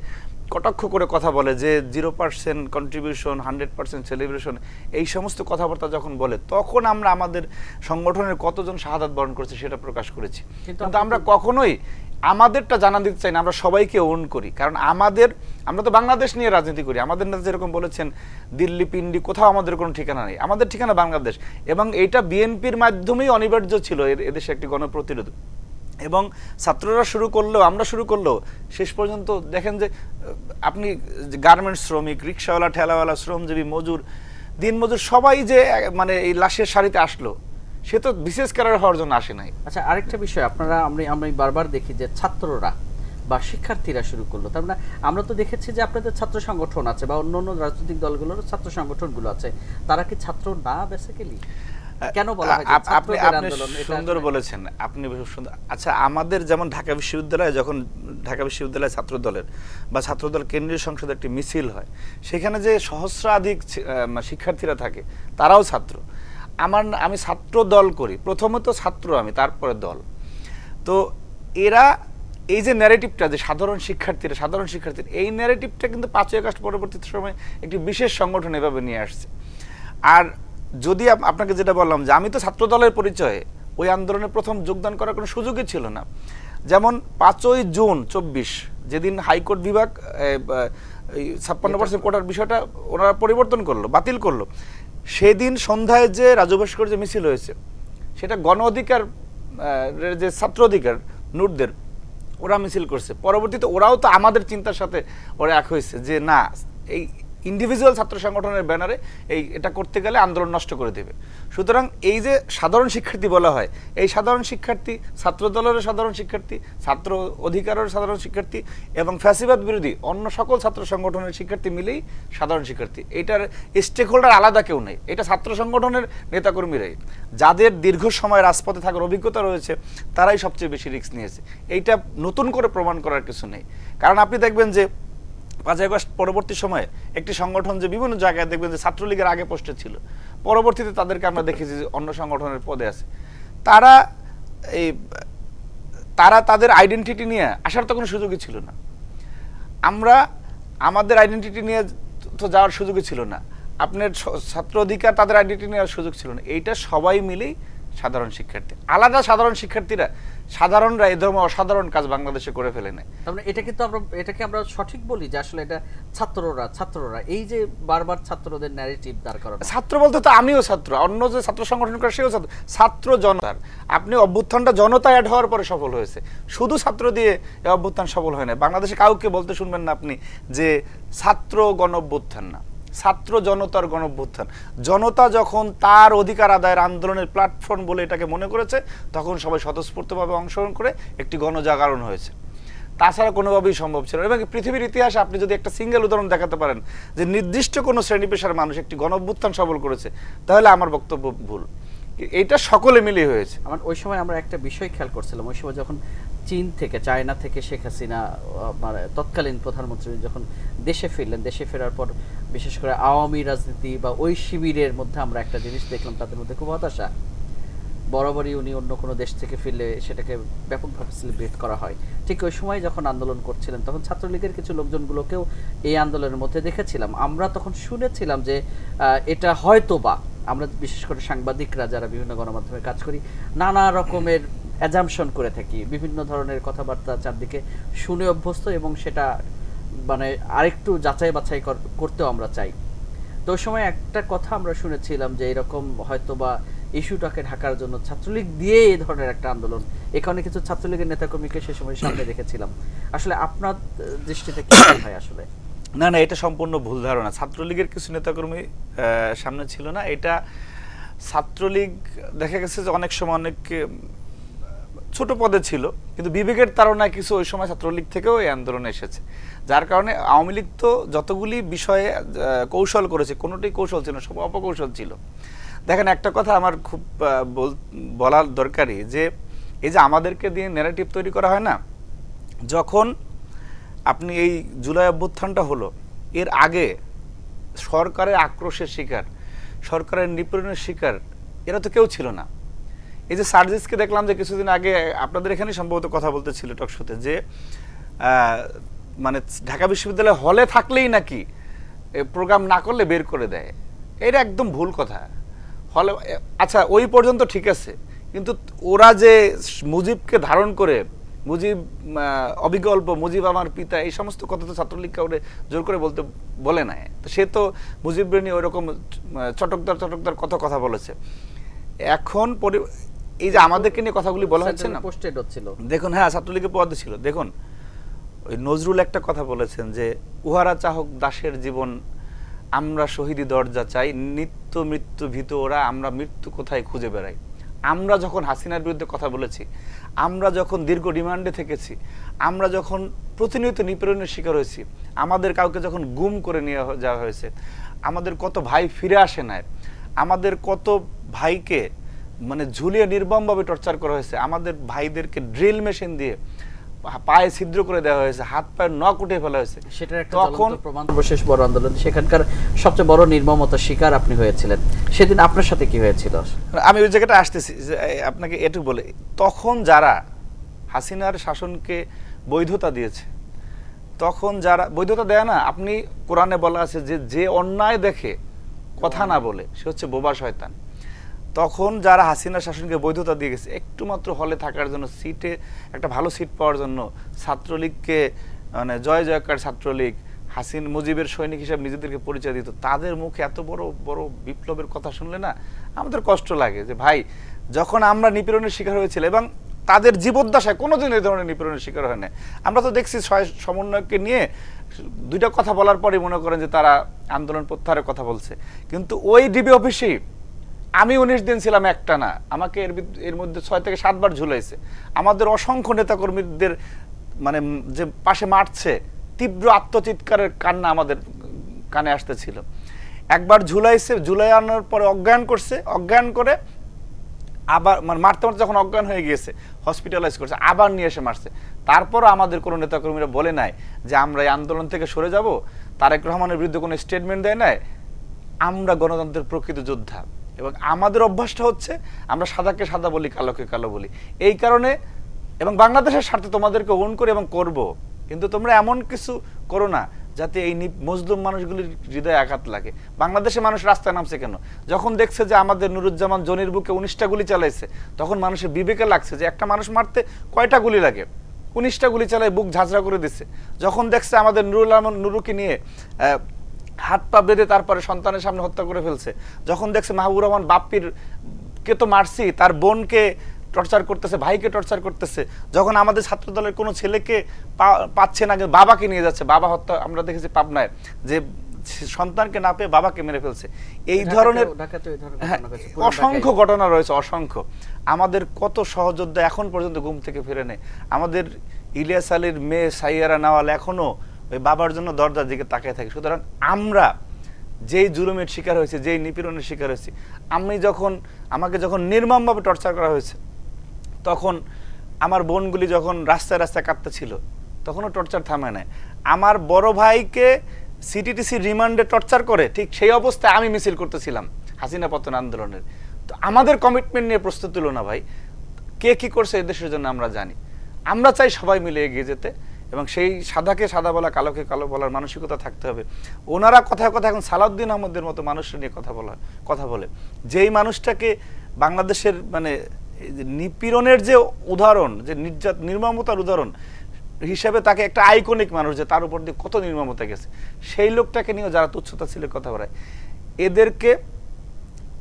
কটাক্ষ করে কথা বলে যে 0% কন্ট্রিবিউশন, 100% সেলিব্রেশন, এই সমস্ত কথাবার্তা যখন বলে, তখন আমরা আমাদের সংগঠনের কতজন শাহাদাত বরণ করেছে সেটা প্রকাশ করেছি। কিন্তু আমরা কখনোই আমাদেরটা জানা দিতে চাই না, আমরা সবাইকে ওন করি। কারণ আমরা তো বাংলাদেশ নিয়ে রাজনীতি করি। আমাদের নেতা যেরকম বলেছেন দিল্লি, পিন্ডি, কোথাও আমাদের কোনো ঠিকানা নেই, আমাদের ঠিকানা বাংলাদেশ। এবং এইটা বিএনপির মাধ্যমেই অনিবার্য ছিল এদেশে একটি গণপ্রতিরোধ। এবং ছাত্ররা শুরু করলেও, আমরা শুরু করলেও শেষ পর্যন্ত দেখেন যে আপনি গার্মেন্টস শ্রমিক, রিক্সাওয়ালা, ঠেলাওয়ালা, শ্রমজীবী, মজুর, দিনমজুর সবাই যে মানে এই লাশের সারিতে আসলো, সে তো বিশেষ ক্যাডার হওয়ার জন্য আসে নাই। আচ্ছা, আরেকটা বিষয় আমরা বারবার দেখি যে ছাত্ররা বা শিক্ষার্থীরা শুরু করলো। তার মানে আমরা তো দেখেছি যে আপনাদের ছাত্র সংগঠন আছে বা অন্যান্য রাজনৈতিক দলগুলোর ছাত্র সংগঠনগুলো আছে, তারা কি ছাত্র না বেসিক্যালি? কেন বলা হয় ছাত্রদের আন্দোলন? সুন্দর বলেছেন আপনি, সুন্দর। আচ্ছা, আমাদের যেমন ঢাকা বিশ্ববিদ্যালয়ে যখন ঢাকা বিশ্ববিদ্যালয় ছাত্র দলের বা ছাত্রদল কেন্দ্রীয় সংসদে একটি মিছিল হয়, সেখানে যে সহস্রাধিক শিক্ষার্থীরা থাকে, তারাও ছাত্র। আমি ছাত্র দল করি, প্রথমত ছাত্র আমি, তারপরে দল। তো এরা এই যে ন্যারেটিভটা যে সাধারণ শিক্ষার্থীরা এই ন্যারেটিভটা কিন্তু 5ই আগস্ট পরবর্তী সময় একটি বিশেষ সংগঠন এভাবে নিয়ে আসছে। আর যদি আপনাকে যেটা বললাম যে আমি তো ছাত্র দলের পরিচয়ে ওই আন্দোলনে প্রথম যোগদান করার কোনো সুযোগই ছিল না। যেমন 5ই জুন 24 যেদিন হাইকোর্ট বিভাগ 56% কোটার বিষয়টা ওনারা পরিবর্তন করলো, বাতিল করলো, সেদিন সন্ধ্যায় যে রাজু ভাস্কর্য মিছিল হয়েছে সেটা গণ অধিকার যে ছাত্র অধিকার নুটদের ওরা মিছিল করছে। পরবর্তীতে ওরাও তো আমাদের চিন্তার সাথে ওরা এক হয়েছে যে না, এই ইন্ডিভিজুয়াল ছাত্র সংগঠনের ব্যানারে এটা করতে গেলে আন্দোলন নষ্ট করে দেবে। সুতরাং এই যে সাধারণ শিক্ষার্থী বলা হয়, এই সাধারণ শিক্ষার্থী ছাত্র দলেরও সাধারণ শিক্ষার্থী, ছাত্র অধিকারের সাধারণ শিক্ষার্থী এবং ফ্যাসিবাদ বিরোধী অন্য সকল ছাত্র সংগঠনের শিক্ষার্থী মিলেই সাধারণ শিক্ষার্থী। এটার স্টেক হোল্ডার আলাদা কেউ নেই, এটা ছাত্র সংগঠনের নেতাকর্মীরাই, যাদের দীর্ঘ সময় রাজপথে থাকার অভিজ্ঞতা রয়েছে তারাই সবচেয়ে বেশি রিস্ক নিয়েছে। এইটা নতুন করে প্রমাণ করার কিছু নেই। কারণ আপনি দেখবেন যে 5ই আগস্ট পরবর্তী সময়ে একটি সংগঠন যে বিভিন্ন জায়গায় দেখবেন যে ছাত্রলীগের আগে পোস্টে ছিল, পরবর্তীতে তাদেরকে আমরা দেখেছি যে অন্য সংগঠনের পদে আছে। তারা তাদের আইডেন্টিটি নিয়ে আসার তো কোনো সুযোগই ছিল না। আমরা আমাদের আইডেন্টিটি নিয়ে তো যাওয়ার সুযোগই ছিল না, আপনার ছাত্র অধিকার তাদের আইডেন্টিটি নেওয়ার সুযোগ ছিল না। এইটা সবাই মিলেই সাধারণ শিক্ষার্থী। আলাদা সাধারণ শিক্ষার্থীরা, সাধারণরা এই ধরনের অসাধারণ কাজ বাংলাদেশে করে ফেলে নেয়। তার মানে এটা কিন্তু এটাকে আমরা সঠিক বলি যে আসলে এটা ছাত্ররা এই যে বারবার ছাত্রদের ন্যারেটিভ দাঁড় করানো। ছাত্র বলতে তো আমিও ছাত্র, অন্য যে ছাত্র সংগঠন করে সেও ছাত্র জনতার। আপনি অভ্যুত্থানটা জনতা অ্যাড হওয়ার পরে সফল হয়েছে, শুধু ছাত্র দিয়ে এই অভ্যুত্থান সফল হয় না। বাংলাদেশে কাউকে বলতে শুনবেন না আপনি যে ছাত্র গণ অভ্যুত্থান না, ছাত্র জনতার গণ অভ্যুত্থান। জনতা যখন তার অধিকার আদায়ের আন্দোলনের প্ল্যাটফর্ম বলে এটাকে মনে করেছে, তখন সবাই স্বতঃস্ফূর্তভাবে অংশগ্রহণ করে একটি গণজাগরণ হয়েছে। তাছাড়া কোনোভাবেই সম্ভব ছিল না। এবং পৃথিবীর ইতিহাসে আপনি যদি একটা সিঙ্গেল উদাহরণ দেখাতে পারেন যে নির্দিষ্ট কোনো শ্রেণী পেশার মানুষ একটি গণ অভ্যুত্থান সফল করেছে, তাহলে আমার বক্তব্য ভুল। এটা সকলে মিলে হয়েছে। আমার ওই সময় আমরা একটা বিষয় খেয়াল করছিলাম, ওই সময় যখন চায়না থেকে শেখ হাসিনা মানে তৎকালীন প্রধানমন্ত্রী যখন দেশে ফিরলেন, দেশে ফেরার পর বিশেষ করে আওয়ামী রাজনীতি বা ওই শিবিরের মধ্যে আমরা একটা জিনিস দেখলাম, তাদের মধ্যে খুব হতাশা। বরাবরই উনি অন্য কোনো দেশ থেকে ফিরলে সেটাকে ব্যাপকভাবে সেলিব্রেট করা হয়। ঠিক ওই সময় যখন আন্দোলন করছিলেন তখন ছাত্রলীগের কিছু লোকজনগুলোকেও এই আন্দোলনের মধ্যে দেখেছিলাম। আমরা তখন শুনেছিলাম যে এটা হয়তোবা, আমরা বিশেষ করে সাংবাদিকরা যারা বিভিন্ন গণমাধ্যমে কাজ করি নানা রকমের অ্যাজাম্পশন করে থাকি, বিভিন্ন ধরনের কথাবার্তা চারদিকে শুনে অভ্যস্ত এবং সেটা মানে আরেকটু যাচাই বাছাই করতেও আমরা চাই। তো ওই সময় একটা কথা আমরা শুনেছিলাম যে এরকম হয়তোবা ইস্যুটাকে ঢাকার জন্য ছাত্রলীগ দিয়ে এই ধরনের একটা আন্দোলন, এখানে কিছু ছাত্রলীগের নেতাকর্মীকে সে সময় সামনে দেখেছিলাম। আসলে আপনার দৃষ্টিতে কি হয়? আসলে না, এটা সম্পূর্ণ ভুল ধারণা। ছাত্রলীগের কিছু নেতাকর্মী সামনে ছিল না। এটা ছাত্রলীগ দেখা গেছে যে অনেক সময় অনেক ছোট পদে ছিল, কিন্তু বিবেকের তাড়নায় কিছু ওই সময় ছাত্রলীগ থেকেও এই আন্দোলনে এসেছে, যার কারণে আওয়ামী লীগ তো যতগুলি বিষয়ে কৌশল করেছে কোনোটাই কৌশল ছিল না, সব অপকৌশল ছিল। দেখেন, একটা কথা আমার খুব বলার দরকারি, যে এই যে আমাদেরকে দিয়ে ন্যারেটিভ তৈরি করা হয় না, যখন আপনি এই জুলাই অভ্যুত্থানটা হলো, এর আগে সরকারের আক্রোশের শিকার, সরকারের নিপীড়নের শিকার এরা তো কেউ ছিল না। এই যে সার্জিসকে দেখলাম যে কিছুদিন আগে আপনাদের এখানে সম্ভবত কথা বলতেছিল টকশোতে, যে মানে ঢাকা বিশ্ববিদ্যালয় হলে থাকলেই নাকি প্রোগ্রাম না করলে বের করে দেয়। এটা একদম ভুল কথা। হলে আচ্ছা ওই পর্যন্ত ঠিক আছে, কিন্তু ওরা যে মুজিবকে ধারণ করে, মুজিব অবিকল্প, মুজিব আমার পিতা, এই সমস্ত কথা তো ছাত্রলীগ কাউরে জোর করে বলে নাই। তো সে তো মুজিবরে নিয়ে ওইরকম চটকদার কত কথা বলেছে। এখন এই যে আমাদেরকে নিয়ে কথাগুলি বলা হচ্ছে না, দেখুন, হ্যাঁ ছাত্রলীগের পদে ছিল। দেখুন, ওই নজরুল একটা কথা বলেছেন যে উহারা চাহক দাসের জীবন, আমরা শহীদি দরজা চাই, নিত্য মৃত্যু ভীত ওরা, আমরা মৃত্যু কোথায় খুঁজে বেড়াই। আমরা যখন হাসিনার বিরুদ্ধে কথা বলেছি, আমরা যখন দীর্ঘ রিমান্ডে থেকেছি, আমরা যখন প্রতিনিয়ত নিপীড়নের শিকার হয়েছি, আমাদের কাউকে যখন গুম করে নিয়ে যাওয়া হয়েছে, আমাদের কত ভাই ফিরে আসে নাই, আমাদের কত ভাইকে মানে ঝুলিয়ে নির্মমভাবে টর্চার করা হয়েছে, আমাদের ভাইদেরকে ড্রিল মেশিন দিয়ে পায়ে ছিদ্র করে দেওয়া হয়েছে, হাত পায়ের নখ উঠে ফেলা হয়েছে। সেটার একটা জ্বলন্ত প্রমাণ সর্বশেষ বড় আন্দোলন, সেখানকার সবচেয়ে বড় নির্মমতার শিকার আপনি হয়েছিলেন। সেদিন আপনার সাথে কি হয়েছিল? আমি ওই জায়গাটা আসতেছি, আপনাকে এটুকু বলে, তখন যারা হাসিনার শাসনকে বৈধতা দিয়েছে, তখন যারা বৈধতা দেয় না, আপনি কোরআনে বলা আছে যে যে অন্যায় দেখে কথা না বলে সে হচ্ছে বোবা শয়তান। তখন যারা হাসিনা শাসনকে বৈধতা দিয়ে গেছে একটু মাত্র হলে থাকার জন্য, সিটে একটা ভালো সিট পাওয়ার জন্য, ছাত্রলীগকে মানে জয় জয়কার ছাত্রলীগ, হাসিন মুজিবের সৈনিক হিসেবে নিজেদেরকে পরিচয় দিত, তাদের মুখে এত বড় বড় বিপ্লবের কথা শুনলে না আমাদের কষ্ট লাগে যে ভাই, যখন আমরা নিপীড়নের শিকার হয়েছিল এবং তাদের জীবদ্দশায় কোনোদিন এই ধরনের নিপীড়নের শিকার হয় না। আমরা তো দেখছি সমন্বয়ককে নিয়ে দুইটা কথা বলার পরে মনে করেন যে তারা আন্দোলন প্রত্যাহারের কথা বলছে, কিন্তু ওই ডিবি অফিসেই আমি 19 দিন ছিলাম একটা না, আমাকে এর মধ্যে 6 থেকে 7 বার ঝুলাইছে। আমাদের অসংখ্য নেতাকর্মীদের মানে যে পাশে মারছে, তীব্র আত্মচিৎকারের কান্না আমাদের কানে আসতেছিল। একবার ঝুলাইছে, ঝুলাই আনার পরে অজ্ঞান করছে, অজ্ঞান করে আবার মানে মারতে মারতে যখন অজ্ঞান হয়ে গিয়েছে হসপিটালাইজ করছে, আবার নিয়ে এসে মারছে। তারপরও আমাদের কোনো নেতাকর্মীরা বলে নাই যে আমরা এই আন্দোলন থেকে সরে যাব, তারেক রহমানের বিরুদ্ধে কোনো স্টেটমেন্ট দেয় নাই। আমরা গণতন্ত্রের প্রকৃত যোদ্ধা এবং আমাদের অভ্যাসটা হচ্ছে আমরা সাদাকে সাদা বলি, কালোকে কালো বলি। এই কারণে এবং বাংলাদেশের স্বার্থে তোমাদেরকে ওন করে এবং করব, কিন্তু তোমরা এমন কিছু করো না যাতে এই মজলুম মানুষগুলির হৃদয়ে আঘাত লাগে। বাংলাদেশে মানুষ রাস্তায় নামছে কেন? যখন দেখছে যে আমাদের নুরুজ্জামান জনির বুকে 19টা গুলি চালাইছে, তখন মানুষের বিবেকে লাগছে যে একটা মানুষ মারতে কয়টা গুলি লাগে, 19টা গুলি চালাই বুক ঝাঁঝরা করে দিচ্ছে। যখন দেখছে আমাদের নুরুকে নিয়ে হাত পা বেঁধে তারপরে সন্তানের সামনে হত্যা করে ফেলছে, যখন দেখছে মাহবুবুর রহমান বাপ্পির কে তো মারছি, তার বোনকে টর্চার করতেছে, ভাইকে টর্চার করতেছে, যখন আমাদের ছাত্র দলের কোনো ছেলেকে পাচ্ছে না বাবাকে নিয়ে যাচ্ছে, বাবা হত্যা আমরা দেখেছি পাবনায়, যে সন্তানকে না পেয়ে বাবাকে মেরে ফেলছে। এই ধরনের অসংখ্য ঘটনা রয়েছে, অসংখ্য। আমাদের কত সহযোদ্ধা এখন পর্যন্ত ঘুম থেকে ফিরে নেই। আমাদের ইলিয়াস আলীর মেয়ে সাইয়ারা নওয়াল এখনো ওই বাবার জন্য দরজার দিকে তাকিয়ে থাকে। সুতরাং আমরা যেই জুলুমের শিকার হয়েছে, যেই নিপীড়নের শিকার হয়েছি, আমাকে যখন নির্মমভাবে টর্চার করা হয়েছে, তখন আমার বোনগুলি যখন রাস্তায় রাস্তায় কাঁদতেছিল, তখনও টর্চার থামে নাই। আমার বড় ভাইকে সিটিটিসি রিমান্ডে টর্চার করে ঠিক সেই অবস্থায় আমি মিছিল করতেছিলাম হাসিনা পতন আন্দোলনের। তো আমাদের কমিটমেন্ট নিয়ে প্রশ্ন তুল না ভাই, কে কি করছে এই দেশের জন্য আমরা জানি। আমরা চাই সবাই মিলে এগিয়ে যেতে এবং সেই সাদাকে সাদা বলা, কালোকে কালো বলার মানসিকতা থাকতে হবে। ওনারা কথায় কথা এখন সালাউদ্দিন আহমদের মতো মানুষের নিয়ে কথা বলে, যেই মানুষটাকে বাংলাদেশের মানে নিপীড়নের যে উদাহরণ, যে নির্মমতার উদাহরণ হিসাবে তাকে একটা আইকনিক মানুষ, যে তার উপর দিয়ে কত নির্মমতা গেছে, সেই লোকটাকে নিয়ে যারা তুচ্ছতা ছিল কথা বলায়, এদেরকে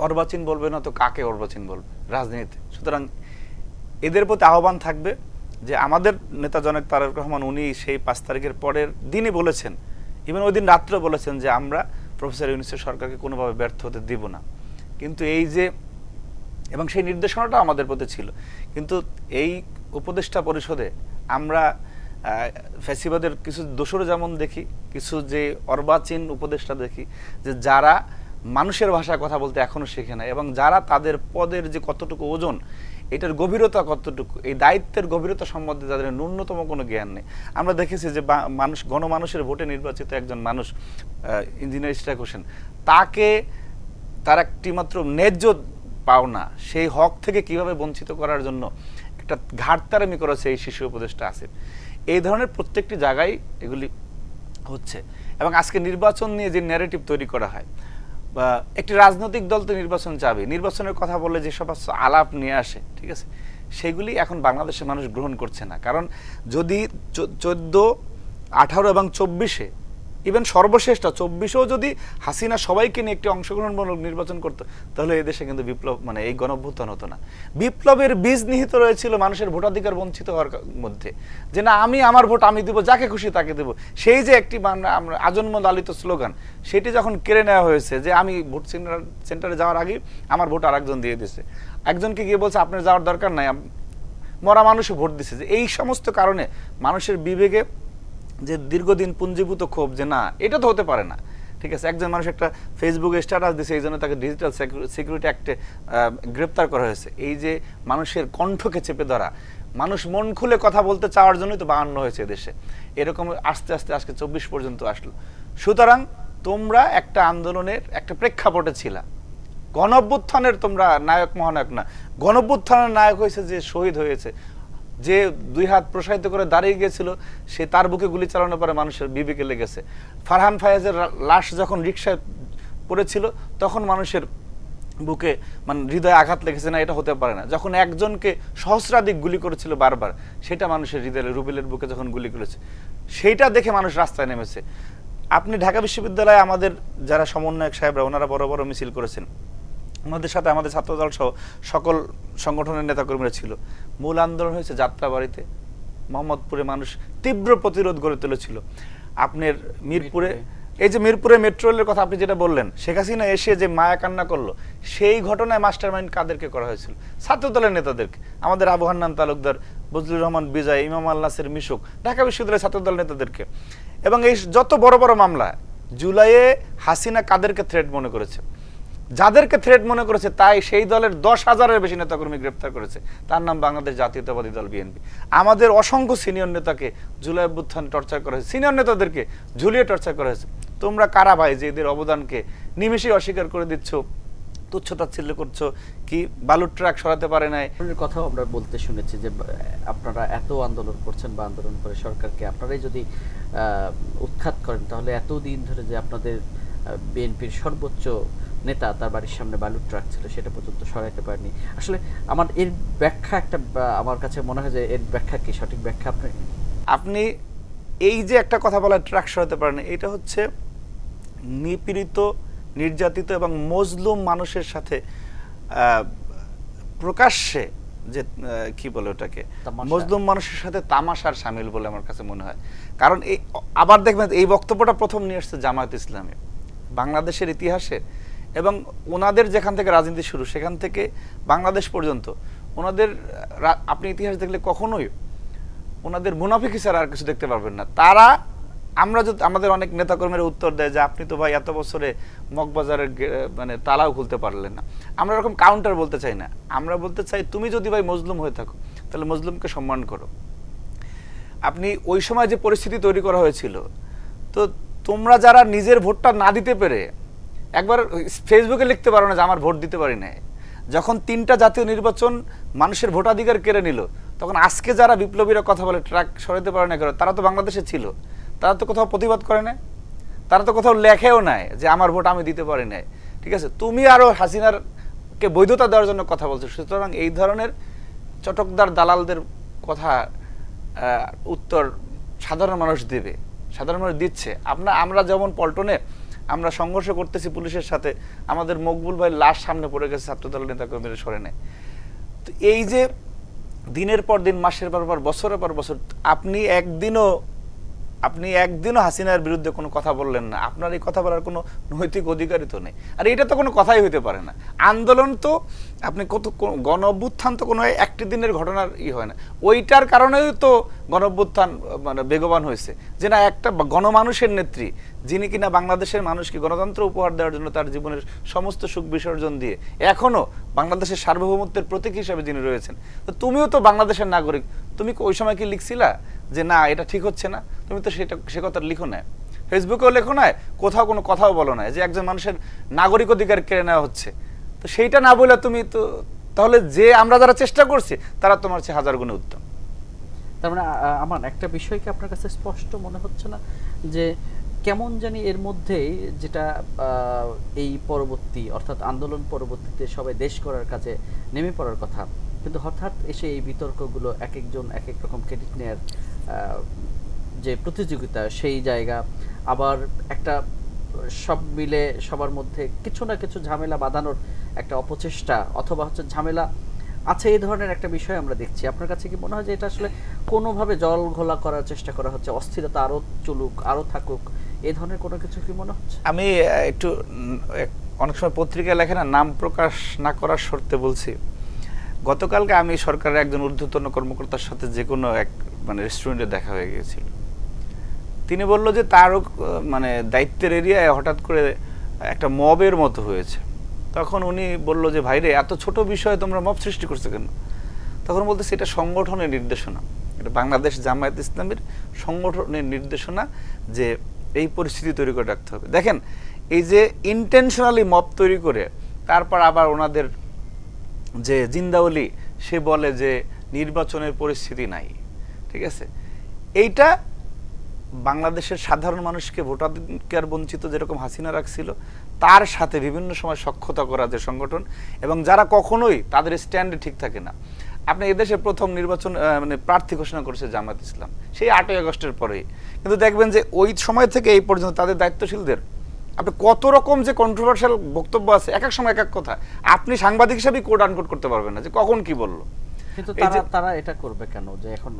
অর্বাচীন বলবে না তো কাকে অর্বাচীন বলবে রাজনীতিতে। সুতরাং এদের প্রতি আহ্বান থাকবে যে আমাদের নেতা জনক তারেক রহমান উনি সেই 5 তারিখের পরের দিনই বলেছেন, ইভেন ওই দিন রাত্রে বলেছেন যে আমরা প্রফেসর ইউনূসের সরকারকে কোনোভাবে ব্যর্থ হতে দিব না। কিন্তু এই যে এবং সেই নির্দেশনাটা আমাদের প্রতি ছিল, কিন্তু এই উপদেষ্টা পরিষদে আমরা ফ্যাসিবাদের কিছু দোসর যেমন দেখি, কিছু যে অর্বাচীন উপদেষ্টা দেখি, যে যারা মানুষের ভাষায় কথা বলতে এখনো শেখে না এবং যারা তাদের পদের যে কতটুকু ওজন, এটার গভীরতা কতটুকু, এই দায়িত্বের গভীরতা সম্বন্ধে তাদের ন্যূনতম কোনো জ্ঞান নেই। আমরা দেখেছি যে গণমানুষের ভোটে নির্বাচিত একজন মানুষ ইঞ্জিনিয়ার ইশরাক হোসেন, তার একটি মাত্র ন্যায্য পাওনা, সেই হক থেকে কিভাবে বঞ্চিত করার জন্য একটা ঘাটতারামি করেছে এই শিশু উপদেষ্টা আসিফ। এই ধরনের প্রত্যেকটি জায়গায় এগুলি হচ্ছে। এবং আজকে নির্বাচন নিয়ে যে ন্যারেটিভ তৈরি করা হয়, বা একটি রাজনৈতিক দল তো নির্বাচন চাবে, নির্বাচনের কথা বলে যে সব আলাপ নিয়ে আসে, ঠিক আছে, সেগুলি এখন বাংলাদেশের মানুষ গ্রহণ করছে না। কারণ যদি 14, 18 এবং 24-এ, ইভেন সর্বশেষটা 24-এও যদি হাসিনা সবাইকে নিয়ে একটি অংশগ্রহণমূলক নির্বাচন করতো, তাহলে এই দেশে কিন্তু বিপ্লব মানে এই গণঅভ্যুত্থান হতো না। বিপ্লবের বীজ নিহিত রয়েছিল মানুষের ভোটাধিকার বঞ্চিত হওয়ার মধ্যে, যে না আমি আমার ভোট আমি দেবো, যাকে খুশি তাকে দেবো, সেই যে একটি আমরা আজন্ম লালিত স্লোগান, সেটি যখন কেড়ে নেওয়া হয়েছে, যে আমি ভোট সেন্টারে যাওয়ার আগে আমার ভোট আরেকজন দিয়ে দিয়েছে, একজনকে গিয়ে বলছে আপনার যাওয়ার দরকার নাই, মরা মানুষও ভোট দিচ্ছে, যে এই সমস্ত কারণে মানুষের বিবেকে যে দীর্ঘদিন পুঞ্জীভূত ক্ষোভ, যে না এটা তো হতে পারে না, ঠিক আছে। একজন মানুষ একটা ফেসবুকে স্ট্যাটাস দিয়েছে, এই জন্য তাকে ডিজিটাল সিকিউরিটি অ্যাক্টে গ্রেপ্তার করা হয়েছে। এই যে মানুষের কণ্ঠকে চেপে ধরা, মানুষ মন খুলে কথা বলতে চাওয়ার জন্যই তো 52 হয়েছে দেশে। এরকম আস্তে আস্তে আজকে 24 পর্যন্ত আসলো। সুতরাং তোমরা একটা আন্দোলনের একটা প্রেক্ষাপটে ছিলা, গণঅভ্যুত্থানের তোমরা নায়ক মহানায়ক না, গণঅভ্যুত্থানের নায়ক হয়েছে যে শহীদ হয়েছে, যে 2 হাত প্রসারিত করে দাঁড়িয়ে গিয়েছিল সে তার বুকে গুলি চালানোর পরে মানুষের বিবেকে লেগেছে। ফারহান ফায়াজের লাশ যখন রিকশায় পড়েছিল তখন মানুষের বুকে মানে হৃদয়ে আঘাত লেগেছে, না এটা হতে পারে না। যখন একজনকে সহস্রাধিক গুলি করেছিল বারবার, সেটা মানুষের হৃদয়ে, রুবেলের বুকে যখন গুলি করেছে সেইটা দেখে মানুষ রাস্তায় নেমেছে। আপনি ঢাকা বিশ্ববিদ্যালয়ে আমাদের যারা সমন্বয়ক সাহেবরা ওনারা বড় বড় মিছিল করেছেন, ওনাদের সাথে আমাদের ছাত্রদল সহ সকল সংগঠনের নেতাকর্মীরা ছিল। মূল আন্দোলন হয়েছে যাত্রাবাড়িতে, মোহাম্মদপুরে মানুষ তীব্র প্রতিরোধ গড়ে তুলেছিল। আপনার মিরপুরে, এই যে মিরপুরে মেট্রো রেলের কথা আপনি যেটা বললেন, শেখ হাসিনা এসে যে মায়া কান্না করলো, সেই ঘটনায় মাস্টার মাইন্ড কাদেরকে করা হয়েছিল? ছাত্রদলের নেতাদেরকে, আমাদের আবু হান্নান তালুকদার, বজলুর রহমান বিজয়, ইমাম আল্লাসের মিশুক, ঢাকা বিশ্ববিদ্যালয়ের ছাত্রদল নেতাদেরকে। এবং এই যত বড় বড় মামলা জুলাইয়ে হাসিনা কাদেরকে থ্রেট মনে করেছে, যাদেরকে থ্রেট মনে করেছে তাই সেই দলের 10,000-এর বেশি নেতাকর্মী গ্রেপ্তার করেছে। তার নাম বাংলাদেশ জাতীয়তাবাদী দল বিএনপি। আমাদের অসংখ্য সিনিয়র নেতাকে জুলাই অভ্যুত্থানে টর্চার করা হয়েছে, সিনিয়র নেতাদেরকে ঝুলিয়ে টর্চার করা হয়েছে। তোমরা কারা ভাই যে এদের অবদানকে নিমেষেই অস্বীকার করে দিচ্ছ, তুচ্ছ-তাচ্ছিল্য করছো? কি বালুর ট্রাক সরাতে পারে নাই? কথাও আমরা বলতে শুনেছি যে আপনারা এত আন্দোলন করছেন বা আন্দোলন করে সরকারকে আপনারাই যদি উৎখাত করেন, তাহলে এতদিন ধরে যে আপনাদের বিএনপির সর্বোচ্চ নেতা তার বাড়ির সামনে বালুর ট্রাক ছিল সেটা পর্যন্ত সরাইতে পারেনি। আসলে আমার এর ব্যাখ্যা একটা, আমার কাছে মনে হয় যে এর ব্যাখ্যা কি সঠিক ব্যাখ্যা আপনি এই যে একটা কথা বলা ট্রাক সরাতে পারেন, এটা হচ্ছে নিপীড়িত, নির্যাতিত এবং মজলুম মানুষের সাথে প্রকাশ্যে যে কি বলে ওটাকে, মজলুম মানুষের সাথে তামাশার সামিল বলে আমার কাছে মনে হয়। কারণ এই আবার দেখবেন এই বক্তব্যটা প্রথম নিয়ে আসছে জামায়াত ইসলামী বাংলাদেশের ইতিহাসে, এবং ওনাদের যেখান থেকে রাজনীতি শুরু সেখান থেকে বাংলাদেশ পর্যন্ত ওনাদের আপনি ইতিহাস দেখলে কখনোই ওনাদের মুনাফিকি ছাড়া আর কিছু দেখতে পারবেন না। তারা, আমরা যদি আমাদের অনেক নেতাকর্মীরা উত্তর দেয় যে আপনি তো ভাই এত বছরে মগবাজারের মানে তালাও খুলতে পারলেন না, আমরা এরকম কাউন্টার বলতে চাই না। আমরা বলতে চাই তুমি যদি ভাই মজলুম হয়ে থাকো তাহলে মজলুমকে সম্মান করো। আপনি ওই সময় যে পরিস্থিতি তৈরি করা হয়েছিল, তো তোমরা যারা নিজের ভোটটা না দিতে পেরে একবার ফেসবুকে লিখতে পারো না যে আমার ভোট দিতে পারি না, যখন 3টা জাতীয় নির্বাচন মানুষের ভোটাধিকার কেড়ে নিল, তখন আজকে যারা বিপ্লবীরা কথা বলে ট্রাক সরাতে পারে না কেন, তারা তো বাংলাদেশে ছিল, তারা তো কোথাও প্রতিবাদ করে না, তারা তো কোথাও লেখেও নাই যে আমার ভোট আমি দিতে পারি নাই। ঠিক আছে, তুমি আরো হাসিনারকে বৈধতা দেওয়ার জন্য কথা বলছো। সুতরাং এই ধরনের চটকদার দালালদের কথা উত্তর সাধারণ মানুষ দেবে, সাধারণ মানুষ দিচ্ছে। আমরা যেমন পল্টনে আমরা সংঘর্ষ করতেছি পুলিশের সাথে, আমাদের মকবুল ভাই লাশ সামনে পড়ে গেছে, ছাত্রদল নেতাকর্মীরা সরে নেয়। তো এই যে দিনের পর দিন, মাসের পর পর, বছরের পর বছর, আপনি একদিনও হাসিনার বিরুদ্ধে কোনো কথা বললেন না। আপনার এই কথা বলার কোনো নৈতিক অধিকারই তো নেই। আর এটা তো কোনো কথাই হইতে পারে না। আন্দোলন তো আপনি গণ অভ্যুত্থান তো কোনো একটি দিনের ঘটনার হয় না। ওইটার কারণেই তো গণ অভ্যুত্থান মানে বেগবান হয়েছে, যে না একটা গণমানুষের নেত্রী, যিনি কিনা বাংলাদেশের মানুষকে গণতন্ত্র উপহার দেওয়ার জন্য তার জীবনের সমস্ত সুখ বিসর্জন দিয়ে এখনো বাংলাদেশের সার্বভৌমত্বের প্রতীক হিসেবে যিনি রয়েছেন। তো তুমিও তো বাংলাদেশের নাগরিক, তুমি ওই সময় কি লিখছিলা যে না এটা ঠিক হচ্ছে না? তুমি তো সে কথা লিখো না, ফেসবুকেও লেখো না, কোথাও কোনো কথাও বলো না যে একজন মানুষের নাগরিক অধিকার কেড়ে নেওয়া হচ্ছে। তো সেইটা না বলে তুমি তো, তাহলে যে আমরা যারা চেষ্টা করছি তারা তোমার চেয়ে 1000 গুণে উত্তম। তার মানে আমার একটা বিষয় কি আপনার কাছে স্পষ্ট মনে হচ্ছে না যে কেমন জানি এর মধ্যেই, যেটা এই পরবর্তী অর্থাৎ আন্দোলন পরবর্তীতে সবাই দেশ করার কাজে নেমে পড়ার কথা, কিন্তু হঠাৎ এসে এই বিতর্কগুলো এক একজন এক এক রকম ক্রেডিট নেয়ার যে প্রতিযোগিতা, সেই জায়গা, আবার একটা সব মিলে সবার মধ্যে কিছু না কিছু ঝামেলা বাঁধানোর একটা অপচেষ্টা, অথবা হচ্ছে ঝামেলা আছে, এই ধরনের একটা বিষয় আমরা দেখছি। আপনার কাছে কি মনে হয় যে এটা আসলে কোনোভাবে জল ঘোলা করার চেষ্টা করা হচ্ছে, অস্থিরতা আরো চলুক, আরো থাকুক, এই ধরনের কোনো কিছু কি মনে হচ্ছে? আমি একটু অনেক সময় পত্রিকায় লেখে না, নাম প্রকাশ না করার শর্তে বলছি, গতকালকে আমি সরকারের একজন ঊর্ধ্বতন কর্মকর্তার সাথে যে কোনো এক মানে রেস্টুরেন্টে দেখা হয়ে গিয়েছিল। তিনি বললো যে তারও মানে দায়িত্বের এরিয়ায় হঠাৎ করে একটা মবের মতো হয়েছে। তখন উনি বললো যে ভাইরে এত ছোট বিষয়ে তোমরা মব সৃষ্টি করছো কেন? তখন বলতেছে এটা সংগঠনের নির্দেশনা, এটা বাংলাদেশ জামায়াত ইসলামীর সংগঠনের নির্দেশনা যে এই পরিস্থিতি তৈরি করে রাখতে হবে। দেখেন এই যে ইন্টেনশনালি মব তৈরি করে তারপর আবার ওনাদের যে জিন্দাউলি, সে বলে যে নির্বাচনের পরিস্থিতি নাই, ঠিক আছে? এইটা বাংলাদেশের সাধারণ মানুষকে ভোটাধিকার বঞ্চিত যেরকম হাসিনা রাখছিল, তার সাথে বিভিন্ন সময় সখ্যতা করা যে সংগঠন, এবং যারা কখনোই তাদের স্ট্যান্ডে ঠিক থাকে না। আপনি এদেশে প্রথম নির্বাচন মানে প্রার্থী ঘোষণা করেছে জামাত ইসলাম, সেই 8ই আগস্টের পরেই। কিন্তু দেখবেন যে ওই সময় থেকে এই পর্যন্ত তাদের দায়িত্বশীলদের আপনি কত রকম যে কন্ট্রোভার্সিয়াল বক্তব্য আছে, এক এক সময় এক এক কথা, আপনি সাংবাদিক হিসেবে কোড আনকোড করতে পারবেন না যে কখন কি বললো। কিন্তু এই যে তারা এটা করবে কেন, যে এখন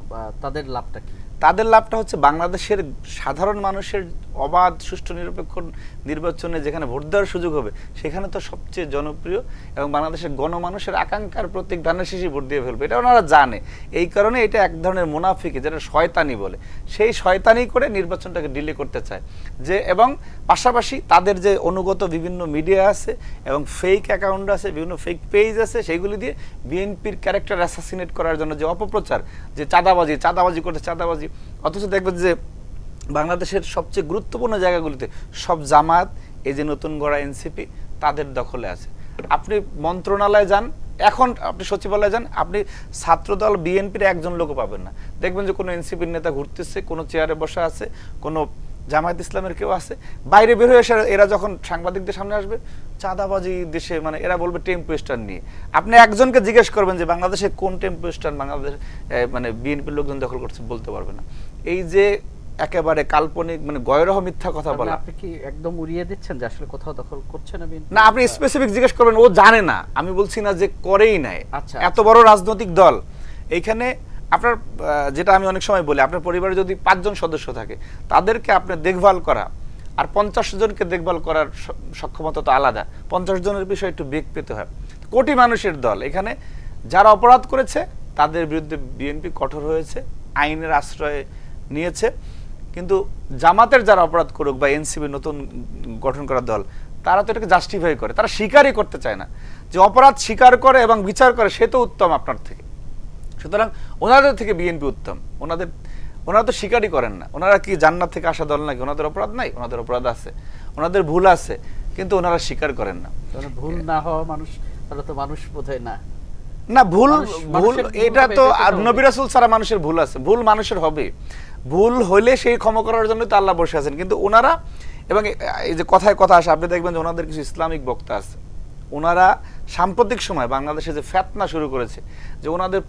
তাদের লাভটা কি? তাদের লাভটা হচ্ছে বাংলাদেশের সাধারণ মানুষের অবাধ সুষ্ঠু নিরপেক্ষ নির্বাচনে যেখানে ভোট দেওয়ার সুযোগ হবে, সেখানে তো সবচেয়ে জনপ্রিয় এবং বাংলাদেশের গণমানুষের আকাঙ্ক্ষার প্রত্যেক ধানের শীষই ভোট দিয়ে ফেলবে, এটা ওনারা জানে। এই কারণে এটা এক ধরনের মুনাফিকি, যেটা শয়তানি বলে, সেই শয়তানি করে নির্বাচনটাকে ডিলে করতে চায় যে। এবং পাশাপাশি তাদের যে অনুগত বিভিন্ন মিডিয়া আছে এবং ফেক অ্যাকাউন্ট আছে, বিভিন্ন ফেক পেজ আছে, সেইগুলি দিয়ে বিএনপির ক্যারেক্টার অ্যাসাসিনেট করার জন্য যে অপপ্রচার, যে চাঁদাবাজি করতে চাঁদাবাজি, অথচ দেখবেন যে বাংলাদেশের সবচেয়ে গুরুত্বপূর্ণ জায়গাগুলিতে সব জামাত, এই যে নতুন গড়া এনসিপি, তাদের দখলে আছে। আপনি মন্ত্রণালয়ে যান, এখন আপনি সচিবালয়ে যান, আপনি ছাত্রদল বিএনপির একজন লোকও পাবেন না। দেখবেন যে কোনো এনসিপির নেতা ঘুরতেছে, কোনো চেয়ারে বসা আছে, কোনো জামায়াত ইসলামের কেউ আছে। বাইরে বের হয়ে এসে এরা যখন সাংবাদিকদের সামনে আসবে, চাঁদাবাজি দেশে, মানে এরা বলবে টেম্পো স্ট্যান্ড নিয়ে। আপনি একজনকে জিজ্ঞেস করবেন যে বাংলাদেশে কোন টেম্পো স্ট্যান্ড বাংলাদেশ মানে বিএনপির লোকজন দখল করছে, বলতে পারবে না। এই যে একেবারে কাল্পনিক, মানে গয়রহ মিথ্যা কথা বলা। আপনি কি একদম উড়িয়ে দিচ্ছেন যে আসলে কোথাও দখল করছে না বিএনপি? না, আপনি স্পেসিফিক জিজ্ঞেস করবেন, ও জানে না। আমি বলছি না যে করেই নাই। আচ্ছা, এত বড় রাজনৈতিক দল, এইখানে আপনার যেটা আমি অনেক সময় বলি, আপনার পরিবারে যদি 5 জন সদস্য থাকে, তাদেরকে আপনার দেখভাল করা আর 50 জনকে দেখভাল করার সক্ষমতা তো আলাদা। 50 জনের বিষয়ে একটু বেগ পেতে হয়। কোটি মানুষের দল, এখানে যারা অপরাধ করেছে তাদের বিরুদ্ধে বিএনপি কঠোর হয়েছে, আইনের আশ্রয় নিয়েছে। কিন্তু জামাতের যারা অপরাধ করুক বা এনসিপি নতুন গঠন করা দল, তারা তো এটাকে জাস্টিফাই করে, তারা স্বীকারই করতে চায় না। যে অপরাধ স্বীকার করে এবং বিচার করে, সে তো উত্তম আপনার থেকে। সুতরাং ওনাদের থেকে বিএনপি উত্তম। ওনারা তো স্বীকারই করেন না। ওনারা কি জান্নাত থেকে আসা দল নাকি? ওনাদের অপরাধ নাই? ওনাদের অপরাধ আছে, ওনাদের ভুল আছে, কিন্তু ওনারা স্বীকার করেন না। ভুল না হওয়া মানুষ, তাহলে তো মানুষ বোধহয় না। না, ভুল এটা তো নবী রাসূল ছাড়া মানুষের ভুল আছে, ভুল মানুষের হবে। ভুল হলে সেই ক্ষমা করার জন্য তো আল্লাহ বসে আছেন। কিন্তু ওনারা, এবং এই যে কথায় কথা আসে, আপনি দেখবেন যে ওনাদের কিছু ইসলামিক বক্তা আছে, ওনারা সাম্প্রতিক সময় বাংলাদেশে যে ফেতনা শুরু করেছে, যে ওনাদের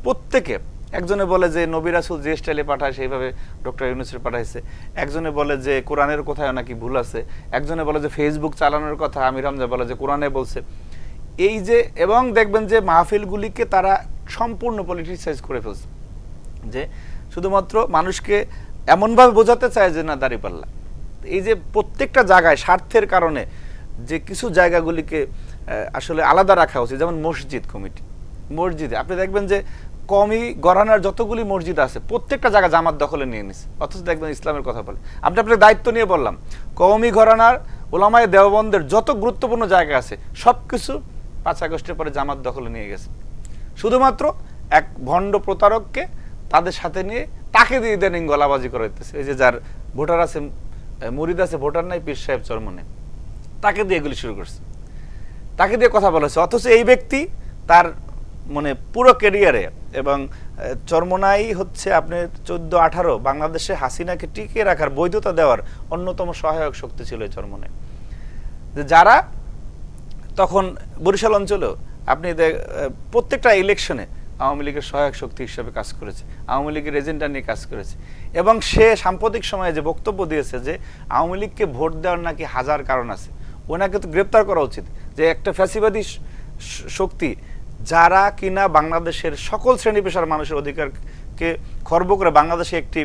প্রত্যেকে, একজনে বলে যে নবী রাসূল যে স্টাইলে পাঠায় সেইভাবে ডক্টর ইউনূসের পাঠাইছে, একজনে বলে যে কোরআনের কোথায় নাকি ভুল আছে, একজনে বলে যে ফেসবুক চালানোর কথা আমির হামজা বলে যে কোরআনে বলছে। এই যে, এবং দেখবেন যে মাহফিলগুলিকে তারা সম্পূর্ণ পলিটিসাইজ করে ফেলছে, যে শুধুমাত্র মানুষকে এমনভাবে বোঝাতে চায় যে না দাঁড়িপাল্লা। এই যে প্রত্যেকটা জায়গায় স্বার্থের কারণে যে কিছু জায়গাগুলিকে আসলে আলাদা রাখা উচিত, যেমন মসজিদ কমিটি, মসজিদে আপনি দেখবেন যে কওমি ঘরানার যতগুলি মসজিদ আছে, প্রত্যেকটা জায়গা জামাত দখলে নিয়ে নিছে, অথচ দেখবেন ইসলামের কথা বলে। আপনি আপনার দায়িত্ব নিয়ে বললাম, কওমি ঘরানার ওলামায়ে দেওবন্দের যত গুরুত্বপূর্ণ জায়গা আছে সব কিছু 5 আগস্টের পরে জামাত দখলে নিয়ে গেছে। শুধুমাত্র এক ভণ্ড প্রতারককে তাদের সাথে নিয়ে তাকে দিয়ে ইদানিং গলাবাজি করা হইতেছে। এই যে যার ভোটার আছে, মুরিদ আছে, ভোটার নাই, পীর সাহেব চরমনে, তাকে দিয়ে এগুলি শুরু করছে, তাকে দিয়ে কথা বলেছে। অথচ এই ব্যক্তি তার মানে পুরো ক্যারিয়ারে, এবং চরমনাই হচ্ছে আপনি 14-18 বাংলাদেশে হাসিনাকে টিকিয়ে রাখার, বৈধতা দেওয়ার অন্যতম সহায়ক শক্তি ছিল এই চরমনাই। যারা তখন বরিশাল অঞ্চলেও আপনি প্রত্যেকটা ইলেকশনে আওয়ামী লীগের সহায়ক শক্তি হিসেবে কাজ করেছে, আওয়ামী লীগের এজেন্ডা নিয়ে কাজ করেছে। এবং সে সাম্প্রতিক সময়ে যে বক্তব্য দিয়েছে যে আওয়ামী লীগকে ভোট দেওয়ার নাকি হাজার কারণ আছে, ওনাকে তো গ্রেপ্তার করা উচিত। যে একটা ফ্যাসিবাদী শক্তি, যারা কিনা বাংলাদেশের সকল শ্রেণী পেশার মানুষের অধিকারকে খর্ব করে বাংলাদেশে একটি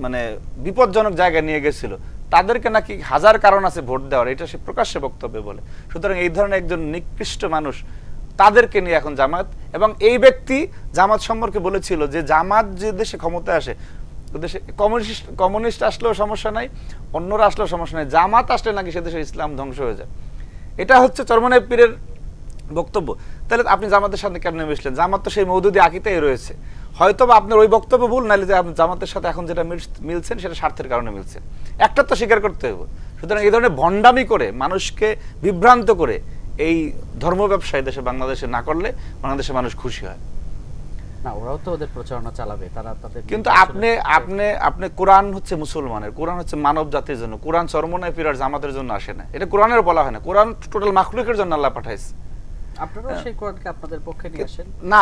মানে বিপজ্জনক জায়গায় নিয়ে গেছিল, তাদেরকে নাকি হাজার কারণ আছে ভোট দেওয়ার, এটা সে প্রকাশ্যে বক্তব্য বলে। সুতরাং এই ধরনের একজন নিকৃষ্ট মানুষ, তাদেরকে নিয়ে এখন জামাত, এবং এই ব্যক্তি জামাত সম্পর্কে বলেছিল যে জামাত যে দেশে ক্ষমতায় আসে, দেশে কমিউনিস্ট আসলেও সমস্যা নাই, অন্যরা আসলেও সমস্যা নাই, জামাত আসলে নাকি সে দেশে ইসলাম ধ্বংস হয়ে যায়। এটা হচ্ছে চরমনাই পীরের বক্তব্য। তাহলে আপনি জামাতের সাথে কেমনে মিশলেন? জামাত তো সেই মওদুদি আকিদাই রয়েছে। হয়তো বা আপনার ওই বক্তব্য ভুল, নাইলে যে আপনি জামাতের সাথে এখন যেটা মিলছেন সেটা স্বার্থের কারণে মিলছেন, একটা তো স্বীকার করতে হবে। সুতরাং এই ধরনের ভণ্ডামি করে মানুষকে বিভ্রান্ত করে এই ধর্ম ব্যবসায় দেশে বাংলাদেশে না করলে বাংলাদেশের মানুষ খুশি হয়। না, ওরাও তো ওদের প্রচারণা চালাবে, তারা তাদের কিন্তু আপনি কোরআন হচ্ছে মুসলমানের, কোরআন হচ্ছে মানব জাতির জন্য, কোরআন চরমনায় ফিরার জামাতের জন্য আসে না, এটা কোরআনের বলা হয় না, কোরআন টোটাল মাখলুকের জন্য আল্লাহ পাঠাইছে। আপনারাও সেই কোরআনকে আপনাদের পক্ষে নিয়ে আসেন। না,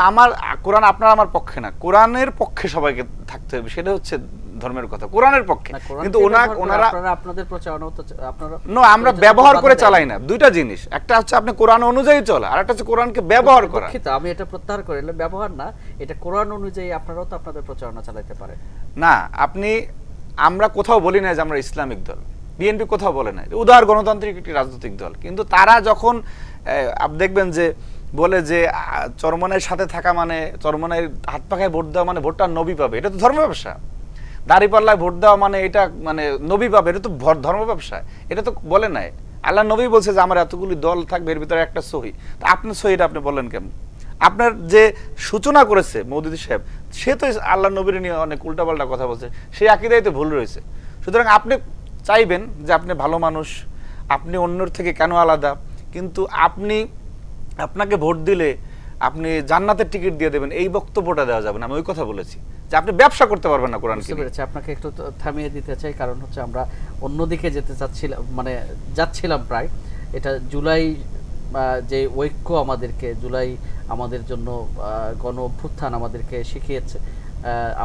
কোরআন আপনার আমার পক্ষে না, কোরআনের পক্ষে সবাইকে থাকতে হবে, সেটা হচ্ছে ধর্মের কথা, কোরআনের পক্ষে। কিন্তু ওনারা আপনাদের প্রচারণা তো আপনারা আমরা ব্যবহার করে চালাই না, দুইটা জিনিস, একটা হচ্ছে আপনি কোরআন অনুযায়ী চলা, আর একটা হচ্ছে কোরআনকে ব্যবহার করা। আমি এটা প্রত্যাহার করে নিলাম, ব্যবহার না, এটা কোরআন অনুযায়ী আপনারাও তো আপনাদের প্রচারণা চালাতে পারেন না। আমরা কোথাও বলি না যে আমরা ইসলামিক দল, বিএনপি কোথাও বলে না, উদার গণতান্ত্রিক একটি রাজনৈতিক দল। কিন্তু তারা যখন দেখবেন যে বলে যে চরমনাইয়ের সাথে থাকা মানে, চরমনাইয়ের হাত পাখায় ভোট দেওয়া মানে ভোটটা নবী পাবে, এটা তো ধর্ম ব্যবসা। দাঁড়িপাল্লায় ভোট দেওয়া মানে এটা মানে নবী পাবে, এটা তো ধর্ম ব্যবসা, এটা তো বলে নাই। আল্লাহ নবী বলছে যে আমার এতগুলি দল থাকবে, এর ভিতরে একটা সহি। তা আপনি সহিটা আপনি বললেন কেমন? আপনার যে সূচনা করেছে মওদুদী সাহেব, সে তো আল্লাহ নবীর নিয়ে অনেক উল্টাপাল্টা কথা বলছে, সেই আকীদায় তো ভুল রয়েছে। সুতরাং আপনি চাইবেন যে আপনি ভালো মানুষ, আপনি অন্যর থেকে কেন আলাদা, কিন্তু আপনাকে ভোট দিলে আপনি জান্নাতের টিকিট দিয়ে দেবেন, এই বক্তব্যটা দেওয়া যাবে না। আমি ওই কথা বলেছি যে আপনি ব্যবসা করতে পারবেন না কোরআনকে নিয়ে। আপনাকে একটু থামিয়ে দিতে চাই, কারণ হচ্ছে আমরা অন্যদিকে যেতে চাচ্ছিলাম, মানে যাচ্ছিলাম প্রায়। এটা জুলাই যে ঐক্য আমাদেরকে, জুলাই আমাদের জন্য গণ অভ্যুত্থান আমাদেরকে শিখিয়েছে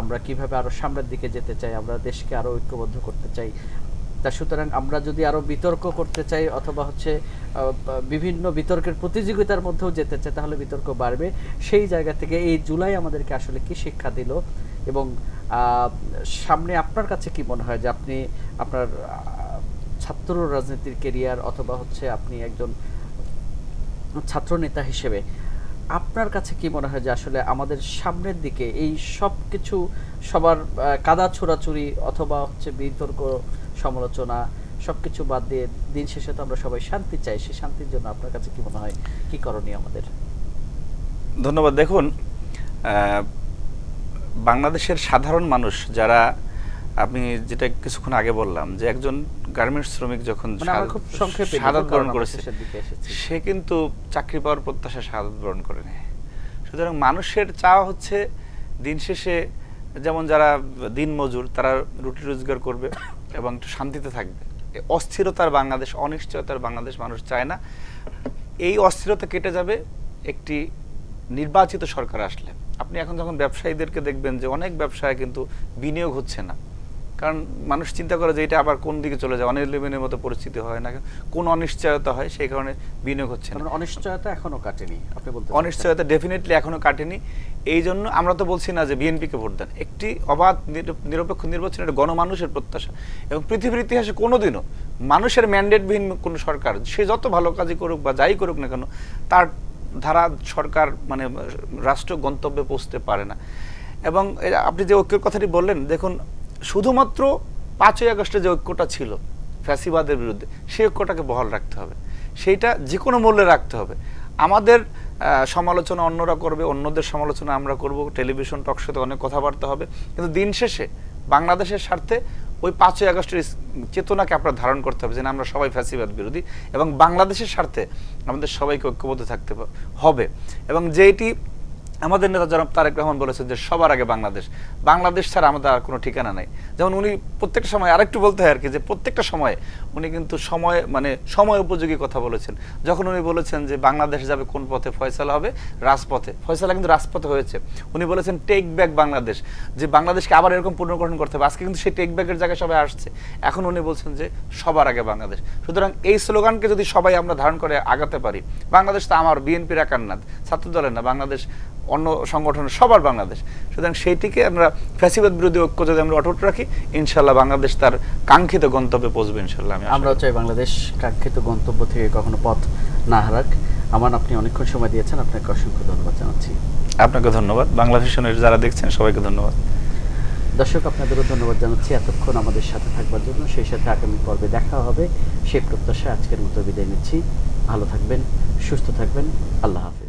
আমরা কিভাবে আরো সামনের দিকে যেতে চাই, আমরা দেশকে আরো ঐক্যবদ্ধ করতে চাই। তা সুতরাং আমরা যদি আরো বিতর্ক করতে চাই অথবা হচ্ছে বিভিন্ন বিতর্কের প্রতিযোগিতার মধ্যেও যেতে চাই, তাহলে বিতর্ক বাড়বে। সেই জায়গা থেকে এই জুলাই আমাদেরকে আসলে কি শিক্ষা দিল, এবং সামনে আপনার কাছে কি মনে হয় যে আপনি আপনার ছাত্র রাজনীতির কেরিয়ার অথবা হচ্ছে আপনি একজন ছাত্র নেতা হিসেবে আপনার কাছে কি মনে হয় যে আসলে আমাদের সামনের দিকে এই সব কিছু সবার কাদা ছোড়াছুরি অথবা হচ্ছে বিতর্ক সমালোচনা সবকিছু বাদ দিয়ে দিন শেষে তো আমরা সবাই শান্তি চাই, সেই শান্তির জন্য আপনার কাছে কি মনে হয় কি করণীয় আমাদের? ধন্যবাদ। দেখুন, বাংলাদেশের সাধারণ মানুষ যারা, আপনি যেটা কিছুক্ষণ আগে বললাম যে একজন গার্মেন্টস শ্রমিক যখন শাহাদাত বরণ করেছে, সে কিন্তু চাকরি পাওয়ার প্রত্যাশা শাহাদাত বরণ করে নেয়। সুতরাং মানুষের চাওয়া হচ্ছে দিন শেষে, যেমন যারা দিন মজুর, তারা রুটি রোজগার করবে এবং একটু শান্তিতে থাকবে। অস্থিরতার বাংলাদেশ, অনিশ্চয়তার বাংলাদেশ মানুষ চায় না। এই অস্থিরতা কেটে যাবে একটি নির্বাচিত সরকার আসলে। আপনি এখন যখন ব্যবসায়ীদেরকে দেখবেন যে অনেক ব্যবসায় কিন্তু বিনিয়োগ হচ্ছে না, কারণ মানুষ চিন্তা করে যে এটা আবার কোন দিকে চলে যায়, অনির্লিমের মতো পরিস্থিতি হয় না, কোন অনিশ্চয়তা হয়, সেই কারণে বিনিয়োগ হচ্ছে না। অনিশ্চয়তা এখনো কাটেনি, আপনি বলতে অনিশ্চয়তা ডেফিনেটলি এখনো কাটেনি। এই জন্য আমরা তো বলছি না যে বিএনপিকে ভোট দেন, একটি অবাধ নিরপেক্ষ নির্বাচন এটা গণমানুষের প্রত্যাশা। এবং পৃথিবীর ইতিহাসে কোনোদিনও মানুষের ম্যান্ডেটবিহীন কোনো সরকার, সে যত ভালো কাজই করুক বা যাই করুক না কেন, তার ধারা সরকার মানে রাষ্ট্র গন্তব্যে পৌঁছতে পারে না। এবং আপনি যে ঐক্যের কথাটি বললেন, দেখুন শুধুমাত্র 5ই আগস্টে যে ঐক্যটা ছিল ফ্যাসিবাদের বিরুদ্ধে, সেই ঐক্যটাকে বহাল রাখতে হবে, সেইটা যে কোনো মূল্যে রাখতে হবে। আমাদের সমালোচনা অন্যরা করবে, অন্যদের সমালোচনা আমরা করব, টেলিভিশন টকশোতে অনেক কথাবার্তা হবে, কিন্তু দিন শেষে বাংলাদেশের স্বার্থে ওই 5ই আগস্টের চেতনাকে আপনারা ধারণ করতে হবে যে আমরা সবাই ফ্যাসিবাদ বিরোধী, এবং বাংলাদেশের স্বার্থে আমাদের সবাইকে ঐক্যবদ্ধ থাকতে হবে। এবং যেটি আমাদের নেতা জনাব তারেক রহমান বলেছেন যে সবার আগে বাংলাদেশ, বাংলাদেশ ছাড়া আমাদের আর কোনো ঠিকানা নাই। যেমন উনি প্রত্যেকটা সময়, আরেকটু বলতে হয় আর কি, যে প্রত্যেকটা সময়ে উনি কিন্তু সময় উপযোগী কথা বলেছেন। যখন উনি বলেছেন যে বাংলাদেশ যাবে কোন পথে, ফয়সালা হবে রাজপথে, ফয়সালা কিন্তু রাজপথে হয়েছে। উনি বলেছেন টেক ব্যাক বাংলাদেশ, যে বাংলাদেশকে আবার এরকম পুনর্গঠন করতে হবে। আজকে কিন্তু সেই টেক ব্যাকের জায়গায় সবাই আসছে। এখন উনি বলছেন যে সবার আগে বাংলাদেশ। সুতরাং এই স্লোগানকে যদি সবাই আমরা ধারণ করে আগাতে পারি, বাংলাদেশ তো আমার বিএনপির একার না, ছাত্র দলের না, বাংলাদেশ অন্য সংগঠনের সবার বাংলাদেশ। সুতরাং সেইটিকে আমরা ফ্যাসিবাদ বিরোধী ঐক্য যদি আমরা অটুট রাখি, ইনশাল্লাহ বাংলাদেশ তার কাঙ্ক্ষিত গন্তব্যে পৌঁছবে ইনশাল্লাহ। আমরাও চাই বাংলাদেশ কাঙ্ক্ষিত গন্তব্য থেকে কখনো পথ না হারাক। আপনি অনেকক্ষণ সময় দিয়েছেন, আপনাকে অসংখ্য ধন্যবাদ জানাচ্ছি। আপনাকে ধন্যবাদ। বাংলা ভিশনের যারা দেখছেন সবাইকে ধন্যবাদ। দর্শক আপনাদেরও ধন্যবাদ জানাচ্ছি এতক্ষণ আমাদের সাথে থাকবার জন্য। সেই সাথে আগামী পর্বে দেখা হবে সেই প্রত্যাশায় আজকের মতো বিদায় নিচ্ছি। ভালো থাকবেন, সুস্থ থাকবেন, আল্লাহ হাফেজ।